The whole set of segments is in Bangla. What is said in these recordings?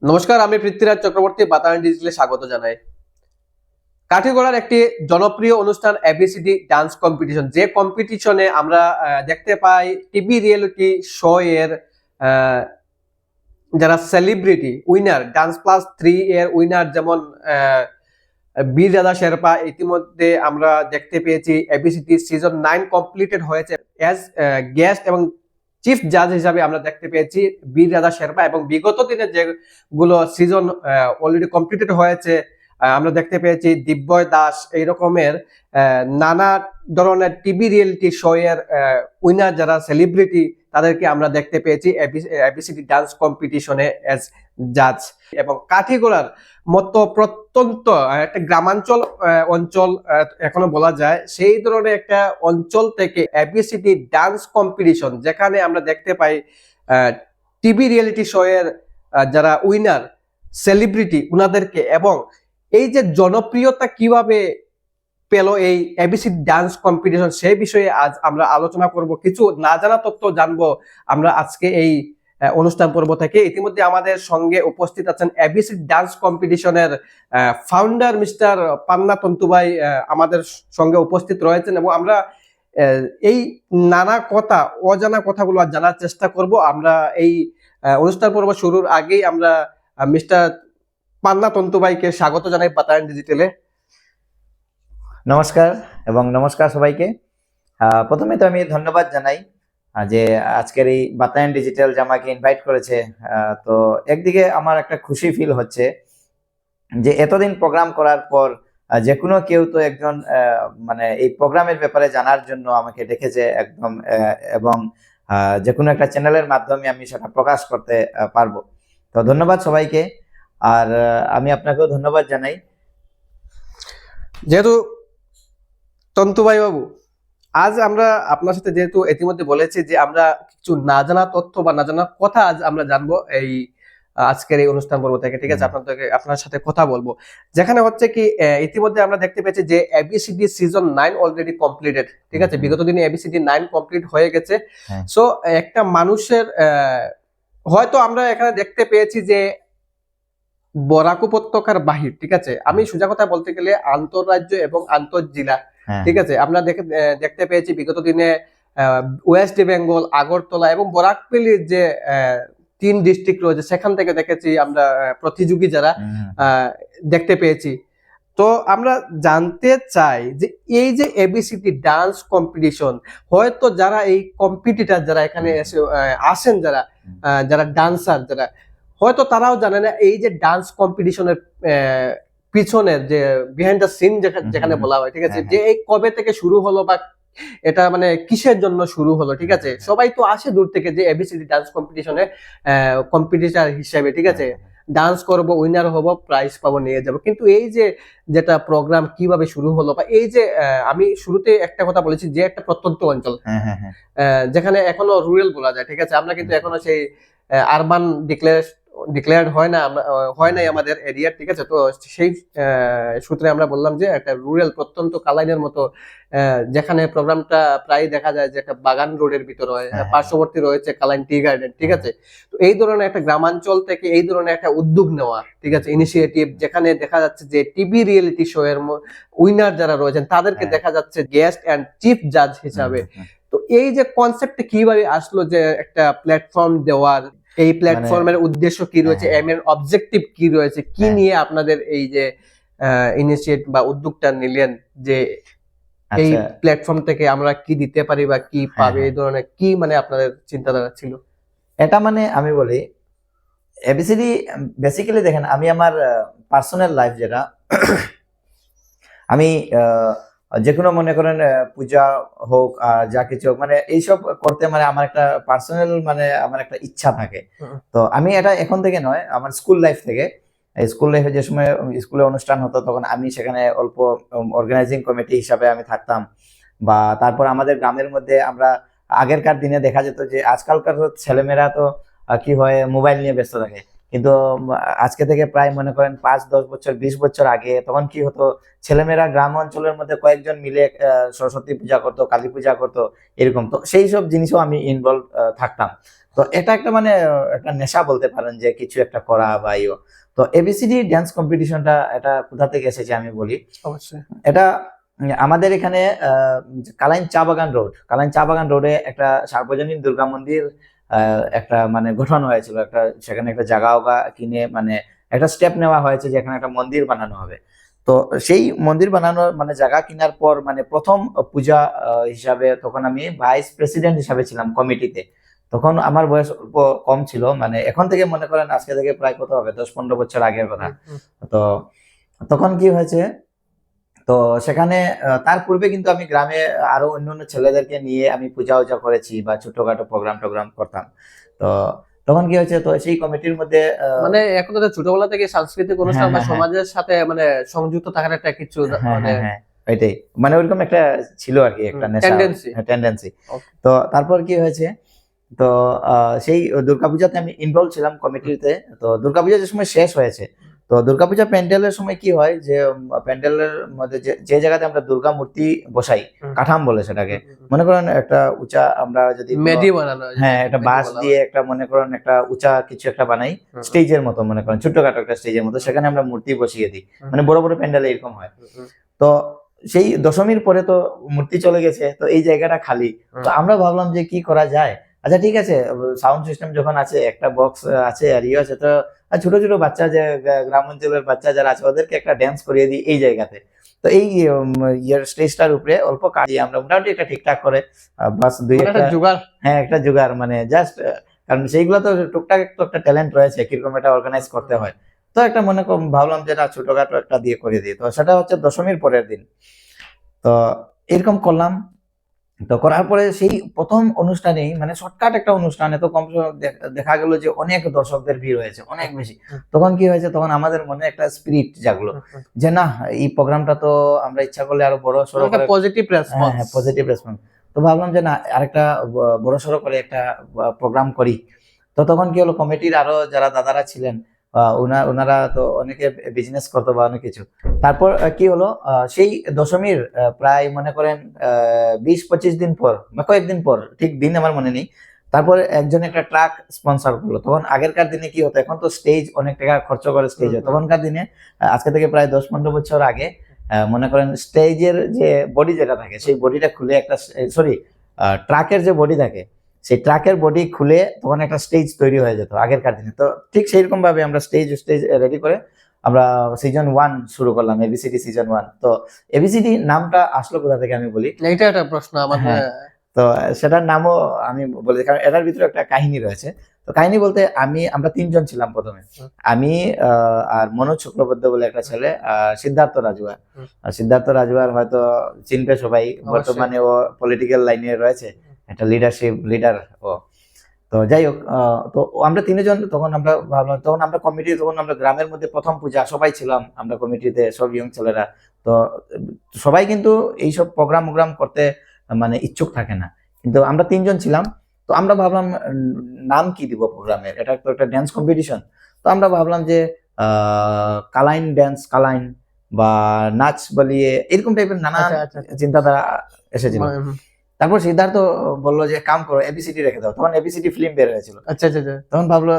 নমস্কার, আমি পৃথ্বীরাজ চক্রবর্তী বাতায়ন ডিজিটালে স্বাগত জানাই। কাঠিগড়ার একটি জনপ্রিয় অনুষ্ঠান এবিসিডি ডান্স কম্পিটিশন, যে কম্পিটিশনে আমরা দেখতে পাই টিভি রিয়েলিটি শো এর আহ, যারা সেলিব্রিটি উইনার, ডান্স প্লাস 3 এর উইনার, যেমন বীর দাদা শেরপা। ইতিমধ্যে আমরা দেখতে পেয়েছি এবিসিডি সিজন 9 কমপ্লিটেড হয়েছে। অ্যাজ গেস্ট এবং চিফ জাজ হিসাবে আমরা দেখতে পেয়েছি বীর দাদা শেরপা, এবং বিগত দিনে যেগুলো সিজন অলরেডি কমপ্লিটেড হয়েছে আমরা দেখতে পেয়েছি দিব্যয় দাস। এই রকমের নানা ধরনের টিভি রিয়েলিটি শো এর উইনার যারা সেলিব্রিটি, তাদেরকে আমরা দেখতে পেয়েছি এবিসিডি ডান্স কম্পিটিশনে এজ জাজ। এবং কাঠিগড়ার মতো প্রত্যন্ত একটা গ্রামাঞ্চল অঞ্চল এখনো বলা যায়, সেই ধরনের একটা অঞ্চল থেকে এবিসিডি ডান্স কম্পিটিশন, যেখানে আমরা দেখতে পাই টিভি রিয়েলিটি শো এর যারা উইনার সেলিব্রিটি উনাদেরকে, এবং এই যে জনপ্রিয়তা কিভাবে পেল এই এবিসি ডান্স কম্পিটিশন, সেই বিষয়ে আজ আমরা আলোচনা করব। কিছু না জানা তথ্য জানবো আমরা আজকে এই অনুষ্ঠান পর্ব থেকে। ইতিমধ্যে আমাদের সঙ্গে উপস্থিত আছেন এবিসি ডান্স কম্পিটিশনের ফাউন্ডার মিস্টার পান্না তন্তুভাই আমাদের সঙ্গে উপস্থিত রয়েছেন, এবং আমরা এই নানা কথা, অজানা কথাগুলো জানার চেষ্টা করব। আমরা এই অনুষ্ঠান পর্ব শুরুর আগেই আমরা মিস্টার পান্না তন্তুভাইকে স্বাগত জানাই বাতায়ন ডিজিটালে। নমস্কার এবং নমস্কার সবাইকে। প্রথমে তো আমি ধন্যবাদ জানাই যে আজকের এই বাতায়ন ডিজিটাল যে আমাকে ইনভাইট করেছে। তো একদিকে আমার একটা খুশি ফিল হচ্ছে যে এতদিন প্রোগ্রাম করার পর যে কোনো কেউ তো একজন মানে এই প্রোগ্রামের ব্যাপারে জানার জন্য আমাকে ডেকেছে একদম, এবং যে কোনো একটা চ্যানেলের মাধ্যমে আমি সেটা প্রকাশ করতে পারবো। তো ধন্যবাদ সবাইকে, আর আমি আপনাকেও ধন্যবাদ জানাই। যেহেতু তন্তুভাই বাবু, আজ আমরা আপনার সাথে যেহেতু ইতিমধ্যে বলেছি যে আমরা কিছু না জানা তথ্য বা না জানা কথা আজ আমরা জানবো এই আজকের এই অনুষ্ঠান পর্ব থেকে, ঠিক আছে? আপনার সাথে কথা বলবো, যেখানে হচ্ছে কি ইতিমধ্যে আমরা দেখতে পেয়েছি যে এবিসিডি সিজন 9 অলরেডি কমপ্লিটেড, ঠিক আছে? বিগত দিনে এবিসিডি 9 কমপ্লিট হয়ে গেছে। সো একটা মানুষের হয়তো আমরা এখানে দেখতে পেয়েছি যে বরাক উপত্যকার বাহির, ঠিক আছে? আমি সোজা কথা বলতে গেলে আন্তঃরাজ্য এবং আন্তঃজেলা, ঠিক আছে? আমরা দেখতে পেয়েছি বিগত দিনে ওয়েস্ট বেঙ্গল, আগরতলা এবং বরাকভ্যালির যে 3 ডিস্ট্রিক্ট রয়েছে, সেখান থেকে দেখেছি আমরা প্রতিযোগী যারা দেখতে পেয়েছি। তো আমরা জানতে চাই যে এই যে এবিসিডি ডান্স কম্পিটিশন, হয়তো যারা এই কম্পিটিটর যারা এখানে এসে আসেন, যারা ডান্সার, যারা হয়তো তারাও জানে না এই যে ডান্স কম্পিটিশনের পিছনের যে বিহাইন্ড দ্য সিন যেখানে বলা হয়, ঠিক আছে? যে এই কবে থেকে শুরু হলো বা এটা মানে কিসের জন্য শুরু হলো, ঠিক আছে? সবাই তো আসে দূর থেকে যে এবিসিডি ডান্স কম্পিটিশনে কম্পিটিটর হিসেবে, ঠিক আছে? ডান্স করব, উইনার হব, প্রাইজ পাবো, নিয়ে যাব। কিন্তু এই যে যেটা প্রোগ্রাম কিভাবে শুরু হলো, বা এই যে আমি শুরুতে একটা কথা বলেছি যে একটা প্রত্যন্ত অঞ্চল, যেখানে এখনো রুরাল বলা যায়, ঠিক আছে? আমরা কিন্তু এখনো সেই আরবান ডিক্লেয়ার্ড হয় নাই আমাদের এরিয়া, ঠিক আছে? তো সেই সূত্রে আমরা বললাম যে একটা রুরাল প্রত্যন্ত কালাইনের মতো, যেখানে প্রোগ্রামটা প্রায় দেখা যায় যে একটা বাগান রোডের ভিতর হয়, পার্শ্ববর্তী রয়েছে কালাইন টি গার্ডেন, ঠিক আছে? তো এই ধরনের একটা গ্রামাঞ্চল থেকে এই ধরনের একটা উদ্যোগ নেওয়া, ঠিক আছে, ইনিশিয়েটিভ, যেখানে দেখা যাচ্ছে যে টিভি রিয়েলিটি শো এর উইনার যারা রয়েছেন তাদেরকে দেখা যাচ্ছে গেস্ট এন্ড চিফ জাজ হিসাবে। তো এই যে কনসেপ্টটা কিভাবে আসলো যে একটা প্ল্যাটফর্ম দেওয়ার, এই প্ল্যাটফর্মের উদ্দেশ্য কি রয়েছে, এম এর অবজেক্টিভ কি রয়েছে, কি নিয়ে আপনাদের এই যে ইনিশিয়েট বা উদ্যোগটা নিলেন, যে এই প্ল্যাটফর্ম থেকে আমরা কি দিতে পারি বা কি পাবে, এই ধরনের কি মানে আপনাদের চিন্তাধারা ছিল? এটা মানে আমি বলি এবিসিডি বেসিক্যালি দেখেন, আমি আমার পার্সোনাল লাইফ যেটা আমি যে কোনো মনে করেন পূজা হোক আর যা কিছু হোক, মানে এইসব করতে মানে আমার একটা পার্সোনাল মানে আমার একটা ইচ্ছা থাকে। তো আমি এটা এখন থেকে নয়, আমার স্কুল লাইফ থেকে। স্কুল লাইফে যে সময় স্কুলে অনুষ্ঠান হতো তখন আমি সেখানে অল্প অর্গানাইজিং কমিটি হিসাবে আমি থাকতাম। বা তারপর আমাদের গ্রামের মধ্যে আমরা আগেরকার দিনে দেখা যেত যে আজকালকার ছেলেমেয়েরা তো কি হয় মোবাইল নিয়ে ব্যস্ত থাকে, কিন্তু আজকে থেকে প্রায় মনে করেন 5-10 বছর 20 বছর আগে তখন কি হতো, ছেলেমেয়েরা গ্রাম অঞ্চলের মধ্যে কয়েকজন মিলে সরস্বতী পূজা করতো, কালী পূজা করতো, এরকম। তো সেই সব জিনিসও আমি ইনভলভ থাকতাম। তো এটা একটা মানে একটা নেশা বলতে পারেন, যে কিছু একটা করা বা ইয়ে। তো এবিসিডি ড্যান্স কম্পিটিশনটা এটা কোথা থেকে এসেছে আমি বলি। অবশ্যই। এটা আমাদের এখানে কালাইন চা বাগান রোডে একটা সার্বজনীন দুর্গা মন্দির একটা মানে গঠন হয়েছিল, একটা সেখানে একটা জায়গাও কিনে মানে একটা স্টেপ নেওয়া হয়েছে যে এখানে একটা মন্দির বানানো হবে। তো সেই মন্দির বানানোর মানে জায়গা কেনার পর মানে প্রথম পূজা হিসাবে তখন আমি ভাইস প্রেসিডেন্ট হিসাবে ছিলাম কমিটিতে। তখন আমার বয়স অল্প কম ছিল, মানে এখন থেকে মনে করেন আজকে থেকে প্রায় কত হবে 10-15 বছর আগের কথা। তো তখন কি হয়েছে, তো সেখানে তার পূর্বে কিন্তু আমি গ্রামে আরো অন্যান্য ছেলেদেরকে নিয়ে আমি পূজা উজা করেছি বা ছোটখাটো প্রোগ্রাম করতাম। তো তখন কি হয়েছে, তো সেই কমিটির মধ্যে মানে এখন তো ছোটবেলা থেকে সাংস্কৃতিক অনুষ্ঠান হ্যাঁ, বা হ্যাঁ, সমাজের সাথে মানে সংযুক্ত থাকার একটা কিছু হ্যাঁ, মানে হ্যাঁ, হ্যাঁ, ওইটাই মানে ওইরকম একটা ছিল আর কি, একটা নেশা, টেন্ডেন্সি। টেন্ডেন্সি। Okay. তো তারপর কি হয়েছে, তো সেই দুর্গাপূজাতে আমি ইনভলভ ছিলাম কমিটিতে। তো দুর্গাপূজা যে সময় শেষ হয়েছে, তো দুর্গাপূজা প্যান্ডেলের সময় কি হয় যে প্যান্ডেলের মধ্যে যে জায়গাতে আমরা দুর্গা মূর্তি বসাই, কাঠাম বলে সেটাকে, মনে করেন একটা উঁচা আমরা যদি মেডি বানানো, হ্যাঁ একটা বাঁশ দিয়ে একটা মনে করেন একটা উঁচা কিছু একটা বানাই, স্টেজের মতো মনে করেন ছোট্টখাটো একটা স্টেজের মতো, সেখানে আমরা মূর্তি বসিয়ে দিই, মানে বড় বড় প্যান্ডেলে এরকম হয়। তো সেই দশমীর পরে তো মূর্তি চলে গেছে, তো এই জায়গাটা খালি। তো আমরা ভাবলাম যে কি করা যায়, আচ্ছা ঠিক আছে, সাউন্ড সিস্টেম যখন আছে, একটা বক্স আছে আর ইয়ে আছে, তো ছোট ছোট বাচ্চা যে গ্রাম অঞ্চলের বাচ্চা যারা আছে ওদেরকে একটা ড্যান্স করিয়ে দিই এই জায়গাতে। তো এই ইয়ার স্টেজটার উপরে অল্প কাটিয়ে আমরা মোটামুটি একটা ঠিকঠাক করে বাস দুই একটা জোগাড়। হ্যাঁ একটা জোগাড় মানে জাস্ট, কারণ সেইগুলো তো টুকটাক তো একটা ট্যালেন্ট রয়েছে কিরকম এটা অর্গানাইজ করতে হয়। তো একটা মনে ভাবলাম যে না ছোটখাটো একটা দিয়ে করে দিই, তো সেটা হচ্ছে দশমীর পরের দিন। তো এরকম করলাম। তো করার পরে সেই প্রথম অনুষ্ঠানেই মানে শর্টকাট একটা অনুষ্ঠানে তো কম দেখা গেল যে অনেক দর্শকদের ভিড় হয়েছে, অনেক বেশি। তখন কি হয়েছে, তখন আমাদের মনে একটা স্পিরিট জাগলো যে না এই প্রোগ্রামটা তো আমরা ইচ্ছা করলে আরো বড় সড়ো করে, পজিটিভ রেসপন্স। হ্যাঁ পজিটিভ রেসপন্স। তো ভাবলাম যে না আরেকটা বড় সড়ো করে একটা প্রোগ্রাম করি। তো তখন কি হলো, কমিটির আরো যারা দাদারা ছিলেন ওনারা তো অনেকে বিজনেস করতো বা অনেক কিছু। তারপর কি হলো, সেই দশমীর প্রায় মনে করেন 20-25 দিন পর বা কয়েকদিন পর, ঠিক দিন আমার মনে নেই, তারপর একজন একটা ট্রাক স্পন্সর করলো। তখন আগেরকার দিনে কি হতো, এখন তো স্টেজ অনেক টাকা খরচ করে স্টেজে, তখনকার দিনে আজকে থেকে প্রায় 10-15 বছর আগে মনে করেন স্টেজের যে বডি যেটা থাকে সেই বডিটা খুলে একটা সরি ট্রাকের যে বডি থাকে সেই ট্রাকের বডি খুলে তখন একটা স্টেজ তৈরি হয়ে যেত আগেরকার দিনে। তো ঠিক সেইরকম ভাবে আমরা স্টেজ রেডি করে আমরা সিজন 1 শুরু করলাম, এবিসিডি সিজন 1। তো এবিসিডি নামটা আসলো কোথা থেকে আমি বলি, এটা একটা প্রশ্ন আমার। হ্যাঁ, তো সেটার নামও আমি বলি, কারণ এটার ভিতরে একটা কাহিনী রয়েছে। তো কাহিনী বলতে আমরা 3 জন ছিলাম প্রথমে, আমি আর মনোজ শুক্লবৈদ্য বলে একটা ছেলে, আর সিদ্ধার্থ রাজুয়ার। সিদ্ধার্থ রাজুয়ার হয়তো চিনবে সবাই, বর্তমানে ও পলিটিক্যাল লাইনে রয়েছে, একটা লিডার ও। তো যাই হোক, তো আমরা 3 জন তখন আমরা ভাবলাম, তখন আমরা কমিটি, তখন আমরা গ্রামের মধ্যে প্রথম পূজা সবাই ছিলাম আমরা কমিটিতে, সব ইয়ং ছেলেরা। তো সবাই কিন্তু এইসব প্রোগ্রাম করতে মানে ইচ্ছুক থাকে না, কিন্তু আমরা 3 জন ছিলাম। তো আমরা ভাবলাম নাম কি দিব প্রোগ্রামের, এটা তো একটা ড্যান্স কম্পিটিশন। তো আমরা ভাবলাম যে কালাইন বা নাচ বলিয়ে এরকম টাইপের নানা চিন্তাধারা এসেছিল। তারপর সিদ্ধার্থ বললো যে কাম করো এবিসিডি রেখে দাও, তখন এবিসিডি ফিল্ম বের হয়েছিল। আচ্ছা।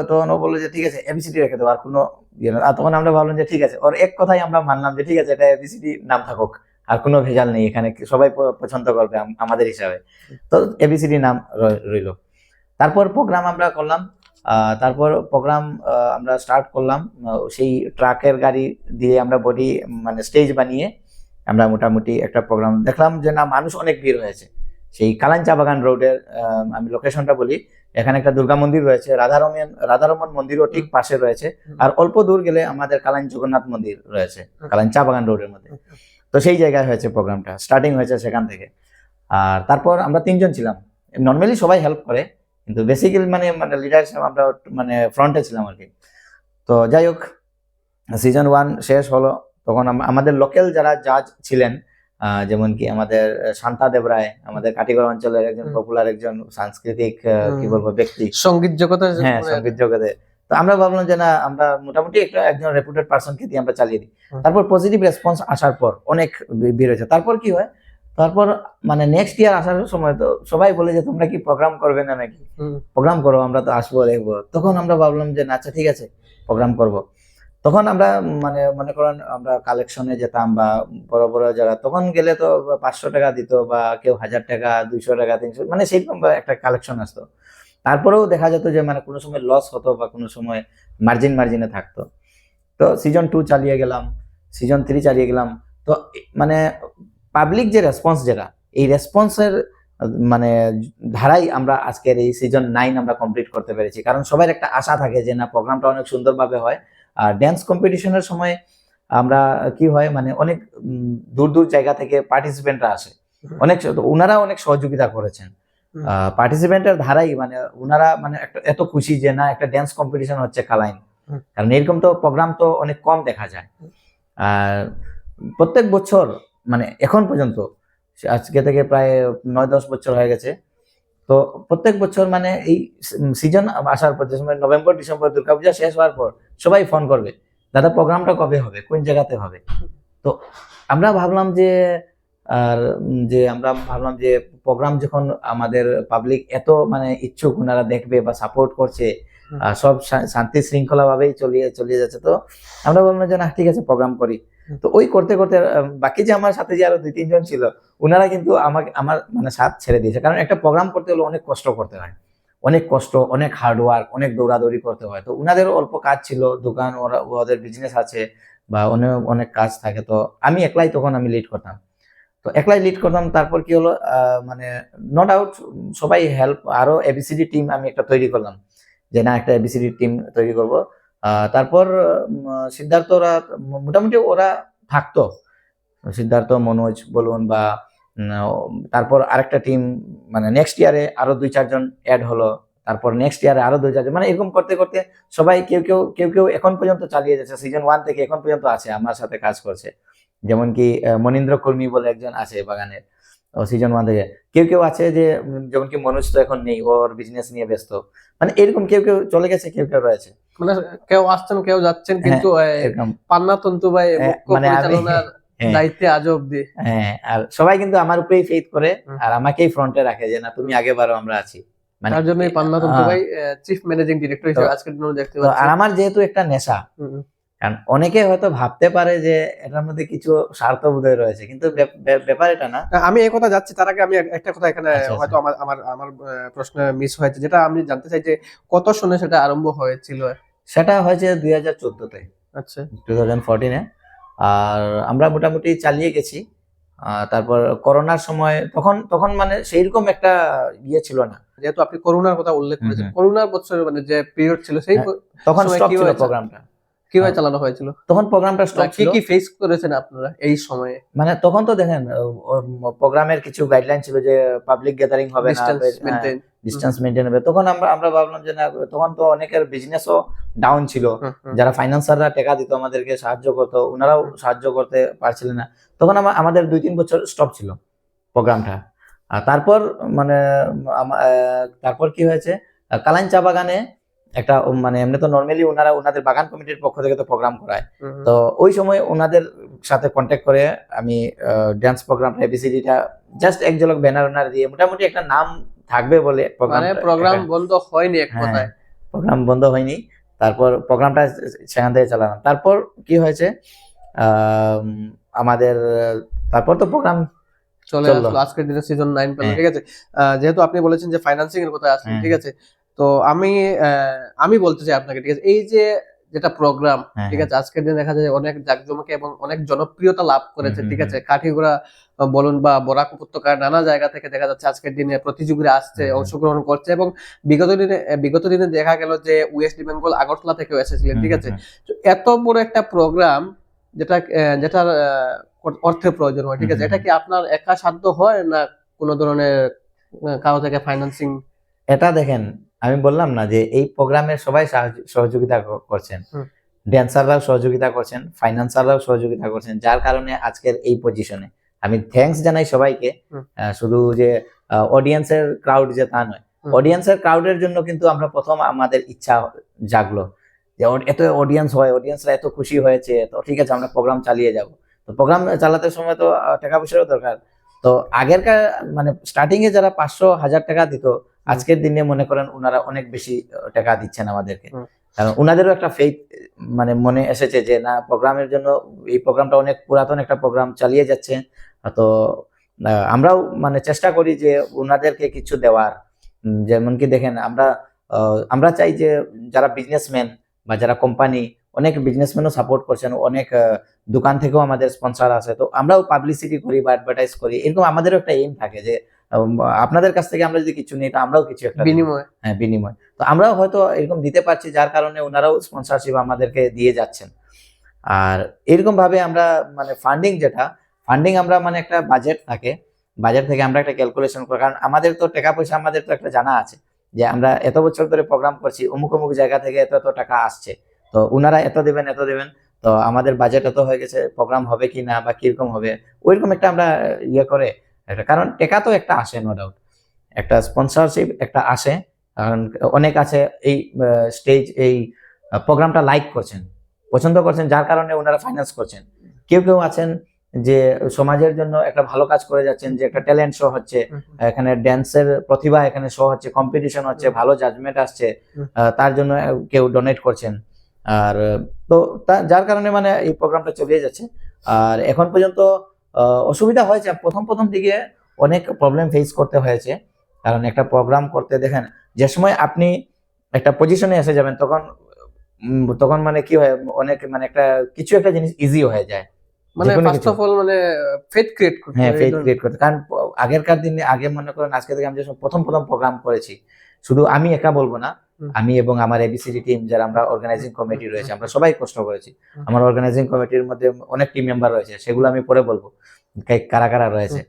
তখন ও বললো যে ঠিক আছে এবিসিডি রেখে দাও, আর কোনো ইয়ে না। আর তখন আমরা ভাবলাম যে ঠিক আছে, ওর এক কথাই আমরা মানলাম যে ঠিক আছে এটা এবিসিডি নাম থাকুক, আর কোনো ভেজাল নেই এখানে, সবাই পছন্দ করবে আমাদের হিসাবে। তো এবিসিডি নাম রইলো। তারপর প্রোগ্রাম আমরা করলাম, তারপর প্রোগ্রাম আমরা স্টার্ট করলাম। সেই ট্রাকের গাড়ি দিয়ে আমরা বডি মানে স্টেজ বানিয়ে আমরা মোটামুটি একটা প্রোগ্রাম দেখলাম যে না মানুষ অনেক ভিড় হয়েছে। সেই কালাইন চা বাগান রোডের আমি লোকেশনটা বলি, এখানে একটা দুর্গা মন্দির রয়েছে, রাধারমন মন্দিরও ঠিক পাশে রয়েছে, আর অল্প দূর গেলে আমাদের কালাইন জগন্নাথ মন্দির রয়েছে কালাইন চা বাগান রোডের মধ্যে। তো সেই জায়গায় হয়েছে প্রোগ্রামটা, স্টার্টিং হয়েছে সেখান থেকে। আর তারপর আমরা 3 জন ছিলাম, নর্মালি সবাই হেল্প করে, কিন্তু বেসিক্যালি মানে লিডার আমরা মানে ফ্রন্টে ছিলাম আর কি। তো যাই হোক, সিজন 1 শেষ হলো। তখন আমাদের লোকাল যারা জাজ ছিলেন, যেমন কি আমাদের শান্তা দেবরায়, আমাদের কাটিগড় অঞ্চলের একজন পপুলার একজন সাংস্কৃতিক কি বলবো ব্যক্তি, সঙ্গীত জগতে, হ্যাঁ সঙ্গীত জগতে। তো আমরা ভাবলাম যে না আমরা মোটামুটি একজন রেপুটেড পার্সনকে দিয়ে আমরা চালিয়ে দিই। তারপর পজিটিভ রেসপন্স আসার পর অনেক ভিড় হয়েছে। তারপর কি হয়, তারপর মানে নেক্সট ইয়ার আসার সময় তো সবাই বলে যে তোমরা কি প্রোগ্রাম করবে না নাকি, প্রোগ্রাম করো, আমরা তো আসবো দেখবো। তখন আমরা ভাবলাম যে না, আচ্ছা ঠিক আছে প্রোগ্রাম করব। তখন আমরা মানে মনে করেন আমরা কালেকশনে যেতাম বা বড় বড় জায়গা, তখন গেলে তো 500 টাকা দিত বা কেউ 1000 টাকা, 200 টাকা, 300, মানে সেরকম একটা কালেকশন আসতো। তারপরেও দেখা যেত যে মানে কোনো সময় লস হতো বা কোনো সময় মার্জিনে থাকতো। তো সিজন 2 চালিয়ে গেলাম, সিজন 3 চালিয়ে গেলাম। তো মানে পাবলিক যে রেসপন্স, যেটা এই রেসপন্সের মানে ধারাই আমরা আজকের এই সিজন 9 আমরা কমপ্লিট করতে পেরেছি। কারণ সবার একটা আশা থাকে যে না, প্রোগ্রামটা অনেক সুন্দরভাবে হয়। আর ড্যান্স কম্পিটিশনের সময় আমরা কি হয় মানে অনেক দূর দূর জায়গা থেকে পার্টিসিপেন্টরা আসে, অনেক ওনারা অনেক সহযোগিতা করেছেন। পার্টিসিপেন্টের ধারাই মানে ওনারা মানে এত খুশি যে না, একটা ড্যান্স কম্পিটিশন হচ্ছে কালাইন। কারণ এরকম তো প্রোগ্রাম তো অনেক কম দেখা যায়। আর প্রত্যেক বছর মানে এখন পর্যন্ত, আজকে থেকে প্রায় 9-10 বছর হয়ে গেছে, তো প্রত্যেক বছর মানে এই সিজন আসার পর, যে সময় নভেম্বর ডিসেম্বর দুর্গাপূজা শেষ হওয়ার পর সবাই ফোন করবে, দাদা প্রোগ্রামটা কবে হবে, কোন জায়গাতে হবে। তো আমরা ভাবলাম যে প্রোগ্রাম যখন আমাদের পাবলিক এত মানে ইচ্ছুক, ওনারা দেখবে বা সাপোর্ট করছে, সব শান্তি শৃঙ্খলা ভাবেই চলিয়ে যাচ্ছে, তো আমরা বললাম যে না ঠিক আছে প্রোগ্রাম করি। তো ওই করতে করতে বাকি যে আমার সাথে যে আরো 2-3 জন ছিল, ওনারা কিন্তু আমার মানে সাথ ছেড়ে দিয়েছে। কারণ একটা প্রোগ্রাম করতে হলে অনেক কষ্ট করতে হয়, অনেক কষ্ট, অনেক হার্ডওয়ার্ক, অনেক দৌড়াদৌড়ি করতে হয়। তো ওনাদেরও অল্প কাজ ছিল, দোকান, ওদের বিজনেস আছে বা অনেক অনেক কাজ থাকে। তো আমি একলাই তখন আমি লিড করতাম। তো একলাই লিড করতাম। তারপর কি হলো, মানে নো ডাউট সবাই হেল্প, আরো এবিসিডি টিম আমি একটা তৈরি করলাম, যে না একটা এবিসিডি টিম তৈরি করব। তারপর সিদ্ধার্থরা মোটামুটি ওরা থাকতো, সিদ্ধার্থ, মনোজ বলুন বা তারপর আরেকটা টিম, মানে নেক্সট ইয়ারে আরো 2-4 জন অ্যাড হলো। তারপর নেক্সট ইয়ারে আরো 2-4 জন, মানে এরকম করতে করতে সবাই কেউ এখন পর্যন্ত চালিয়ে যাচ্ছে। সিজন 1 থেকে এখন পর্যন্ত আছে, আমার সাথে কাজ করছে। যেমন কি মনীন্দ্র কর্মী বলে একজন আছে বাগানের, ও সিজন 1 থেকে। কেউ আছে যে যেমন কি মনোজ তো এখন নেই, ওর বিজনেস নিয়ে ব্যস্ত। মানে এরকম কেউ চলে গেছে, কেউ রয়েছে। মানে কেউ আসছেন কেউ যাচ্ছেন, কিন্তু এরকম পান্না তন্তু ভাই মুখ্য মানে পরিচালনার দায়িত্বে আজও অব্দি। হ্যাঁ, আর সবাই কিন্তু আমার উপরেই ফেথ করে আর আমাকেই ফ্রন্টে রাখে যে না তুমি আগে বারো, আমরা আছি। মানে তার জন্যই পান্না তন্তু ভাই চিফ ম্যানেজিং ডিরেক্টর হিসেবে আজকের দিনে দেখতে পাচ্ছি। আর আমার যেহেতু একটা নেশা, কারণ অনেকে হয়তো ভাবতে পারে যে এটার মধ্যে কিছু স্বার্থবোধ রয়েছে, কিন্তু ব্যাপার এটা না। আমি এই কথা যাচ্ছি, তার আগে আমি একটা কথা এখানে আচ্ছা, হয়তো আমার প্রশ্ন মিস হয়েছে, যেটা আমি জানতে চাই যে কত সনে সেটা আরম্ভ হয়েছিল। সেটা হয়েছে 2014-তে, আচ্ছা 2014-এ। আর আমরা মোটামুটি চালিয়ে গেছি। তারপর করোনার সময় তখন মানে সেইরকম একটা ইয়ে ছিল না, যেহেতু আপনি করোনার কথা উল্লেখ করেছেন, করোনার বছরে মানে যে পিরিয়ড ছিল সেই তখন সময় স্টপ কি ছিল হয়েছে? প্রোগ্রামটা, কিভাবে চালানো হয়েছিল তখন প্রোগ্রামটা স্টপ কি ছিল। কি ফেস করেছেন আপনারা এই সময়ে? মানে তখন তো দেখেন প্রোগ্রামের কিছু গাইডলাইন ছিল যে পাবলিক গ্যাদারিং হবে না, ডিস্টেন্স মেনটেন হবে। তখন আমরা ভাবলাম যে না, তখন তো অনেকের বিজনেসও ডাউন ছিল, যারা ফাইন্যান্সাররা টাকা দিত আমাদেরকে সাহায্য করতো, ওনারাও সাহায্য করতে পারছিলেন না। তখন আমাদের 2-3 বছর স্টপ ছিল প্রোগ্রামটা। আর তারপর মানে তারপর কি হয়েছে, কালাইন চা বাগানে একটা মানে এমনি তো নর্মালি ওনাদের বাগান কমিটির পক্ষ থেকে তো প্রোগ্রাম করায়। তো ওই সময় ওনাদের সাথে কন্ট্যাক্ট করে আমি ড্যান্স প্রোগ্রামটা এবিসিডিটা জাস্ট এক ঝলক ব্যানার দিয়ে মোটামুটি একটা নাম থাকবে বলে প্রোগ্রাম বন্ধ হয়নি এক কথায়। প্রোগ্রাম বন্ধ হয়নি। তারপর প্রোগ্রামটা সেখান থেকে চালালাম। তারপর কি হয়েছে, আমাদের তারপর তো প্রোগ্রাম চলে আসলো আজকের দিনে সিজন 9 পেল। ঠিক আছে, যেহেতু আপনি বলেছেন যে ফাইন্যান্সিং এর কথা আসলে, ঠিক আছে, তো আমি বলতে চাই আপনাকে, ঠিক আছে, এই যে যেটা প্রোগ্রাম, ঠিক আছে, আজকের দিনে দেখা যায় অনেক জাঁকজমকে এবং অনেক জনপ্রিয়তা লাভ করেছে। ঠিক আছে, কাঠিগোড়া বলুন বা বরাক উপত্যকার নানা জায়গা থেকে দেখা যাচ্ছে আজকের দিনে প্রতিযোগীরা আসছে, অংশগ্রহণ করছে, এবং বিগত দিনে দেখা গেল যে ওয়েস্ট বেঙ্গল আগরতলা থেকেও এসেছিলেন। ঠিক আছে, তো এত বড় একটা প্রোগ্রাম যেটার অর্থের প্রয়োজন হয়, ঠিক আছে, এটা কি আপনার একা সাধ্য হয় না কোনো ধরনের কারো থেকে ফাইন্যান্সিং? এটা দেখেন, আমি বললাম না যে এই প্রোগ্রামে সবাই সহযোগিতা করছেন, ড্যান্সাররাও সহযোগিতা করছেন, ফাইন্যান্সাররাও সহযোগিতা করছেন, যার কারণে আজকের এই পজিশনে আমি থ্যাঙ্কস জানাই সবাইকে। শুধু যে অডিয়েন্সের ক্রাউড যে তা নয়, অডিয়েন্সের ক্রাউডের জন্য কিন্তু আমরা প্রথম আমাদের ইচ্ছা জাগলো যে এত অডিয়েন্স হয়, অডিয়েন্সরা এত খুশি হয়েছে, তো ঠিক আছে আমরা প্রোগ্রাম চালিয়ে যাব। তো প্রোগ্রাম চালাতে সময় তো টাকা পয়সারও দরকার। তো আগেরকার মানে স্টার্টিং এ যারা 500,000 টাকা দিত, আজকের দিনে মনে করেন ওনারা অনেক বেশি টাকা দিচ্ছেন আমাদেরকে। কারণ ওনাদেরও একটা ফেথ মানে মনে এসেছে যে না, প্রোগ্রামের জন্য এই প্রোগ্রামটা অনেক পুরাতন একটা প্রোগ্রাম চালিয়ে যাচ্ছে। তো আমরাও মানে চেষ্টা করি যে ওনাদেরকে কিছু দেওয়ার। যেমন কি দেখেন, আমরা চাই যে যারা বিজনেসম্যান বা যারা কোম্পানি, অনেক বিজনেসম্যানও সাপোর্ট করছেন, অনেক দোকান থেকেও আমাদের স্পন্সর আছে, তো আমরাও পাবলিসিটি করি বা অ্যাডভার্টাইজ করি। এরকম আমাদেরও একটা এইম থাকে যে আপনাদের কাছ থেকে আমরা যদি কিছু নিই, তো আমরাও কিছু একটা বিনিময়। হ্যাঁ, বিনিময়। তো আমরাও হয়তো এরকম দিতে পারছি, যার কারণে ওনারাও স্পন্সরশিপ আমাদেরকে দিয়ে যাচ্ছেন। আর এরকম ভাবে আমরা মানে ফান্ডিং আমরা মানে একটা বাজেট থাকে, বাজেট থেকে আমরা একটা ক্যালকুলেশন করি। কারণ আমাদের তো টাকা পয়সা আমাদের তো একটা জানা আছে যে আমরা এত বছর ধরে প্রোগ্রাম করছি, অমুক অমুক জায়গা থেকে এত এত টাকা আসছে, তো ওনারা এত দেবেন তো আমাদের বাজেট এত হয়ে গেছে, প্রোগ্রাম হবে কি না বা কিরকম হবে, ওইরকম একটা আমরা ইয়ে করে একটা। কারণ টাকা তো একটা আসে, নো ডাউট, একটা স্পন্সরশিপ একটা আসে। কারণ অনেক আছে এই এই প্রোগ্রামটা লাইক করছেন, পছন্দ করছেন, যার কারণে ওনারা ফাইন্যান্স করছেন। কেউ কেউ আছেন যে সমাজের জন্য একটা ভালো কাজ করে যাচ্ছেন, যে একটা ট্যালেন্ট শো হচ্ছে, এখানে ড্যান্সের প্রতিভা এখানে শো হচ্ছে, কম্পিটিশন হচ্ছে, ভালো জাজমেন্ট আসছে, তার জন্য কেউ ডোনেট করছেন। আর তো যার কারণে মানে এই প্রোগ্রামটা চলে যাচ্ছে। আর এখন পর্যন্ত অসুবিধা হয়েছে প্রথম দিকে, অনেক প্রবলেম ফেস করতে হয়েছে। কারণ একটা প্রোগ্রাম করতে দেখেন, যে সময় আপনি একটা পজিশনে এসে যাবেন, তখন মানে কি হয়, অনেক মানে কিছু একটা জিনিস ইজি হয়ে যায়। মানে ফার্স্ট অফ অল মানে ফেথ ক্রিয়েট করতে, হ্যাঁ, ফেথ ক্রিয়েট করতে। কারণ আগেরকার দিনে, আগে মনে করেন আজকে থেকে আমি যে প্রথম প্রোগ্রাম করেছি, শুধু আমি একা বলবো না, আমি এবং আমার এবিসিডি টিম, যারা আমরা অর্গানাইজিং কমিটি রয়েছে, আমরা সবাই কষ্ট করেছি। আমার অর্গানাইজিং কমিটির মধ্যে অনেক টিম মেম্বার রয়েছে, সেগুলো আমি পরে বলবো কারা কারা রয়েছে।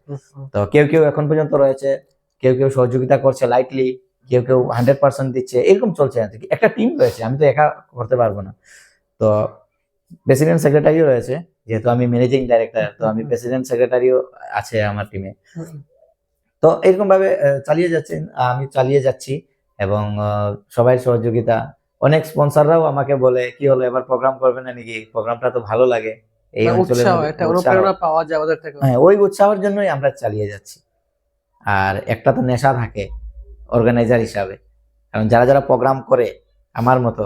তো কেউ কেউ এখন পর্যন্ত রয়েছে, কেউ কেউ সহযোগিতা করছে লাইটলি, কেউ কেউ 100% দিচ্ছে, এরকম চলছে। একটা টিম রয়েছে, আমি তো একা করতে পারবো না। তো প্রেসিডেন্ট সেক্রেটারিও রয়েছে, যেহেতু আমি ম্যানেজিং ডাইরেক্টর, তো আমি প্রেসিডেন্ট সেক্রেটারিও আছে আমার টিমে। তো এরকম ভাবে আমি চালিয়ে যাচ্ছি, এবং সবাই সহযোগিতা। অনেক স্পন্সররাও আমাকে বলে, কি হলো এবার প্রোগ্রাম করবে না নাকি, প্রোগ্রামটা তো ভালো লাগে, এই অঞ্চলের একটা অনুপ্রেরণা পাওয়া যায় ওদের থেকে। হ্যাঁ, ওই উৎসাহের জন্যই আমরা চালিয়ে যাচ্ছি। আর একটা তো নেশা থাকে অর্গানাইজার হিসাবে, কারণ যারা যারা প্রোগ্রাম করে আমার মতো,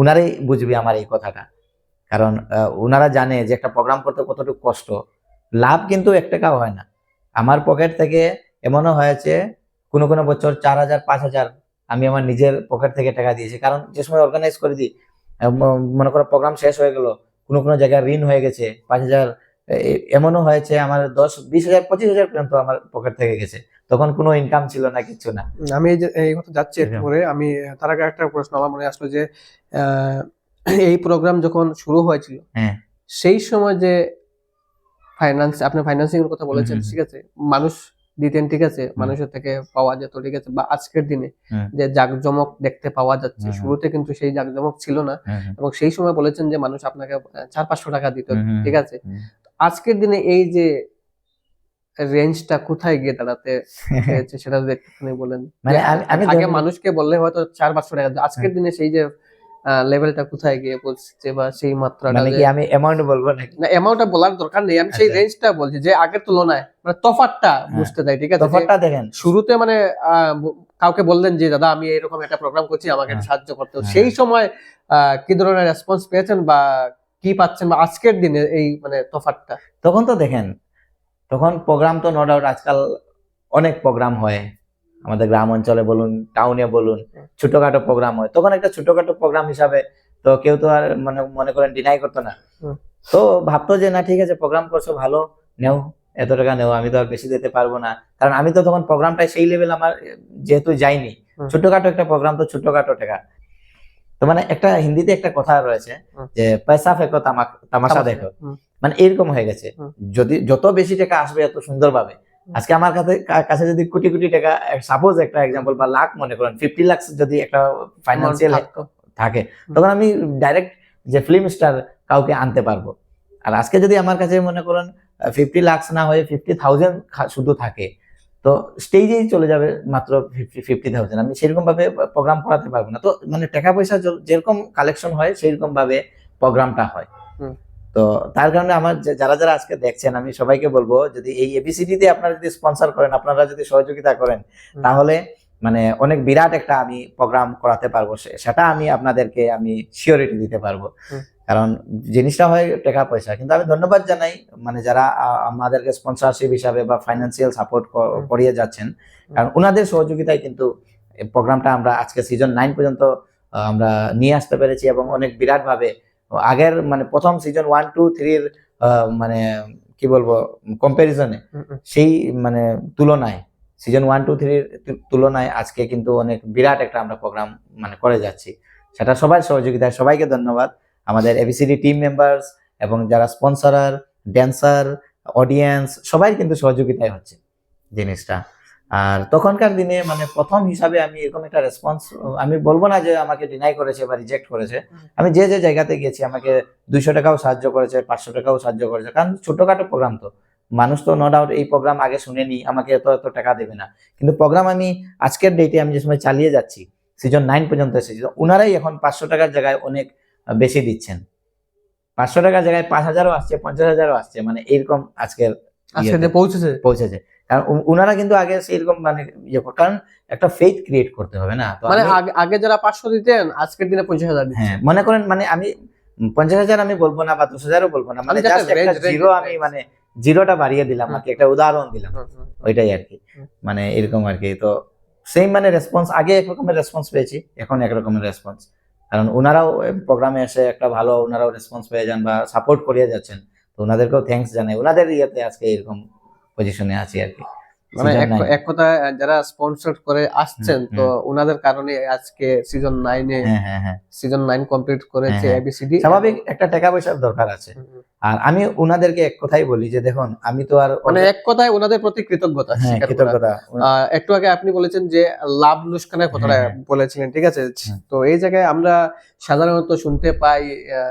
উনারাই বুঝবে আমার এই কথাটা। কারণ ওনারা জানে যে একটা প্রোগ্রাম করতে কতটুকু কষ্ট। লাভ কিন্তু 1 টাকাও হয় না। আমার পকেট থেকে এমনও হয়েছে কোনো বছর 4,000 5,000 আমি আমার নিজের পকেট থেকে টাকা দিয়েছি। কারণ যে সময় অর্গানাইজ করে দিই, মনে করো প্রোগ্রাম শেষ হয়ে গেল, কোনো জায়গায় ঋণ হয়ে গেছে 5,000, এমনও হয়েছে আমার 10 20,000 25,000 পর্যন্ত আমার পকেট থেকে গেছে। তখন কোনো ইনকাম ছিল না, কিছু না। আমি এই কথা যাচ্ছি একটু পরে। আমি তার আগে একটা প্রশ্ন আমার মনে আসলো যে এই প্রোগ্রাম যখন শুরু হয়েছিল, সেই সময় যে আপনি ফাইন্যান্সিং এর কথা বলেছেন, ঠিক আছে, মানুষ দিতেন, ঠিক আছে, মানুষের থেকে পাওয়া যেত, ঠিক আছে, বা আজকের দিনে যে জাঁকজমক দেখতে পাওয়া যাচ্ছে, শুরুতে কিন্তু সেই জাঁকজমক ছিল না। এবং সেই সময় বলেছেন যে মানুষ আপনাকে 400-500 টাকা দিত, ঠিক আছে। আজকের দিনে এই যে রেঞ্জটা কোথায় গিয়ে দাঁড়াতে হয়েছে, সেটা যদি একটুখানি বলেন। মানে আগে মানুষকে বললে হয়তো 400-500 টাকা, আজকের দিনে সেই যে লেভেলটা কোথায় গিয়ে পৌঁছেছে, বা সেই মাত্রাটা, মানে কি আমি অ্যামাউন্ট বলবো নাকি? না, অ্যামাউন্টটা বলার দরকার নেই, আমি সেই রেঞ্জটা বলছি, যে আগের তুলনায় মানে তফাৎটা বুঝতে চাই, ঠিক আছে। তফাৎটা দেখেন, শুরুতে মানে কাউকে বললেন যে দাদা আমি এরকম একটা প্রোগ্রাম করছি, আমাকে সাহায্য করতে হবে, সেই সময় কি ধরনের রেসপন্স পেয়েছেন বা কি পাচ্ছেন, বা আজকের দিনে এই মানে তফাৎটা? তখন তো দেখেন, তখন প্রোগ্রাম তো নো ডাউট আজকাল অনেক প্রোগ্রাম হয়, আমাদের গ্রাম অঞ্চলে বলুন, টাউনে বলুন, ছোটখাটো প্রোগ্রাম হয়। তখন একটা ছোটখাটো প্রোগ্রাম হিসাবে তো কেউ তো আর মনে করেন ডিনাই করতো না। তো ভাবতো যে না, ঠিক আছে, প্রোগ্রাম করছো, ভালো, নেও, এত টাকা নেও, আমি তো আর বেশি দিতে পারবো না। কারণ আমি তো তখন প্রোগ্রামটাই সেই লেভেল আমার যেহেতু যাইনি, ছোটখাটো একটা প্রোগ্রাম, তো ছোটখাটো টাকা। তো মানে একটা হিন্দিতে একটা কথা রয়েছে যে পয়সা ফেকো তামাশা দেখো, মানে এরকম হয়ে গেছে। যদি যত বেশি টাকা আসবে এত সুন্দর ভাবে। আজকে আমার কাছে যদি কোটি কোটি টাকা, সাপোজ একটা এক্সাম্পল, বা লাখ মনে করেন 50 লাখ যদি একটা ফাইন্যান্সিয়াল থাকে, তখন আমি ডাইরেক্ট যে ফিল্ম স্টার কাউকে আনতে পারবো। আর আজকে যদি আমার কাছে মনে করেন 50 লাখ না হয়ে 50,000 শুধু থাকে, তো স্টেজেই চলে যাবে মাত্র 50,000। আমি সেরকম ভাবে প্রোগ্রাম করাতে পারবো না। তো মানে টাকা পয়সা যেরকম কালেকশন হয়, সেরকম ভাবে প্রোগ্রামটা হয়। তো তার কারণে আমার যারা যারা আজকে দেখছেন, আমি সবাইকে বলবো যদি এই এবিসিডি তে আপনারা যদি স্পন্সর করেন, আপনারা যদি সহযোগিতা করেন, তাহলে মানে অনেক বিরাট একটা আমি প্রোগ্রাম করাতে পারবো, সেটা আমি আপনাদেরকে আমি সিওরিটি দিতে পারবো। কারণ জিনিসটা হয় টাকা পয়সা, কিন্তু আমি ধন্যবাদ জানাই মানে যারা আমাদেরকে স্পন্সরশিপ হিসাবে বা ফাইন্যান্সিয়াল সাপোর্ট করিয়ে যাচ্ছেন, কারণ ওনাদের সহযোগিতায় কিন্তু প্রোগ্রামটা আমরা আজকে সিজন 9 পর্যন্ত আমরা নিয়ে আসতে পেরেছি, এবং অনেক বিরাট ভাবে আগের মানে প্রথম সিজন 1, 2, 3 মানে কি বলবো কম্পারিজনে সেই মানে তুলনায় সিজন 1, 2, 3 তুলনায় আজকে কিন্তু অনেক বিরাট একটা আমরা প্রোগ্রাম মানে করে যাচ্ছি। সেটা সবার সহযোগিতায়, সবাইকে ধন্যবাদ। আমাদের এবিসিডি টিম মেম্বার্স এবং যারা স্পন্সরার, ড্যান্সার, অডিয়েন্স সবাই কিন্তু সহযোগিতায় হচ্ছে জিনিসটা। আর তখনকার দিনে মানে প্রথম হিসাবে আমি এরকম একটা রেসপন্স, আমি বলবো না যে আমাকে ডিনাই করেছে বা রিজেক্ট করেছে, আমি যে যে জায়গাতে গেছি আমাকে 200 টাকাও সাহায্য করেছে, 500 টাকাও সাহায্য করেছে, কারণ ছোটখাটো প্রোগ্রাম তো মানুষ তো নো ডাউট এই প্রোগ্রাম আগে শুনেনি, আমাকে এত এত টাকা দেবে না, কিন্তু প্রোগ্রাম আমি আজকের ডেটে আমি যে সময় চালিয়ে যাচ্ছি সিজন 9 পর্যন্ত এসেছি, ওনারাই এখন 500 টাকার জায়গায় অনেক বেশি দিচ্ছেন, 500 টাকার জায়গায় 5,000ও আসছে, 50,000ও আসছে, মানে এরকম আজকের পৌঁছেছে। কারণ ওনারা কিন্তু আগে সেইরকম মানে কারণ একটা ফেথ ক্রিয়েট করতে হবে না, তো মানে আগে যারা 500 দিতেন আজকের দিনে 50,000 দিচ্ছেন। হ্যাঁ, মনে করেন মানে আমি 50,000 আমি বলবো না বা 10,000ও বলবো না, মানে জাস্ট একটা জিরো, আমি মানে জিরোটা বাড়িয়ে দিলাম আর কি, একটা উদাহরণ দিলাম, ওইটাই আর কি, মানে এরকম আর কি। তো সেই মানে রেসপন্স, আগে এক রকমের রেসপন্স পেয়েছি, এখন এক রকমের রেসপন্স, কারণ ওনারাও প্রোগ্রামে এসে একটা ভালো ওনারাও রেসপন্স পেয়ে যান বা সাপোর্ট করিয়ে যাচ্ছেন, তো ওনাদেরকেও থ্যাঙ্কস জানাই, ওনাদের ইয়েতে আজকে এরকম পজিশনে আছি আর কি। মানে এক কথা যারা স্পন্সর করে আসছেন, তো ওনাদের কারণে আজকে সিজন 9 এ সিজন 9 কমপ্লিট করেছে এবিসিডি। স্বাভাবিক একটা টাকা পয়সার দরকার আছে, আর আমি ওনাদেরকে এক কথাই বলি যে দেখুন আমি তো আর মানে এক কথায় ওনাদের প্রতি কৃতজ্ঞতা। একটু আগে আপনি বলেছেন যে লাভ লোকসানের কথাটা বলেছিলেন, ঠিক আছে? তো এই জায়গায় আমরা সাধারণত শুনতে পাই,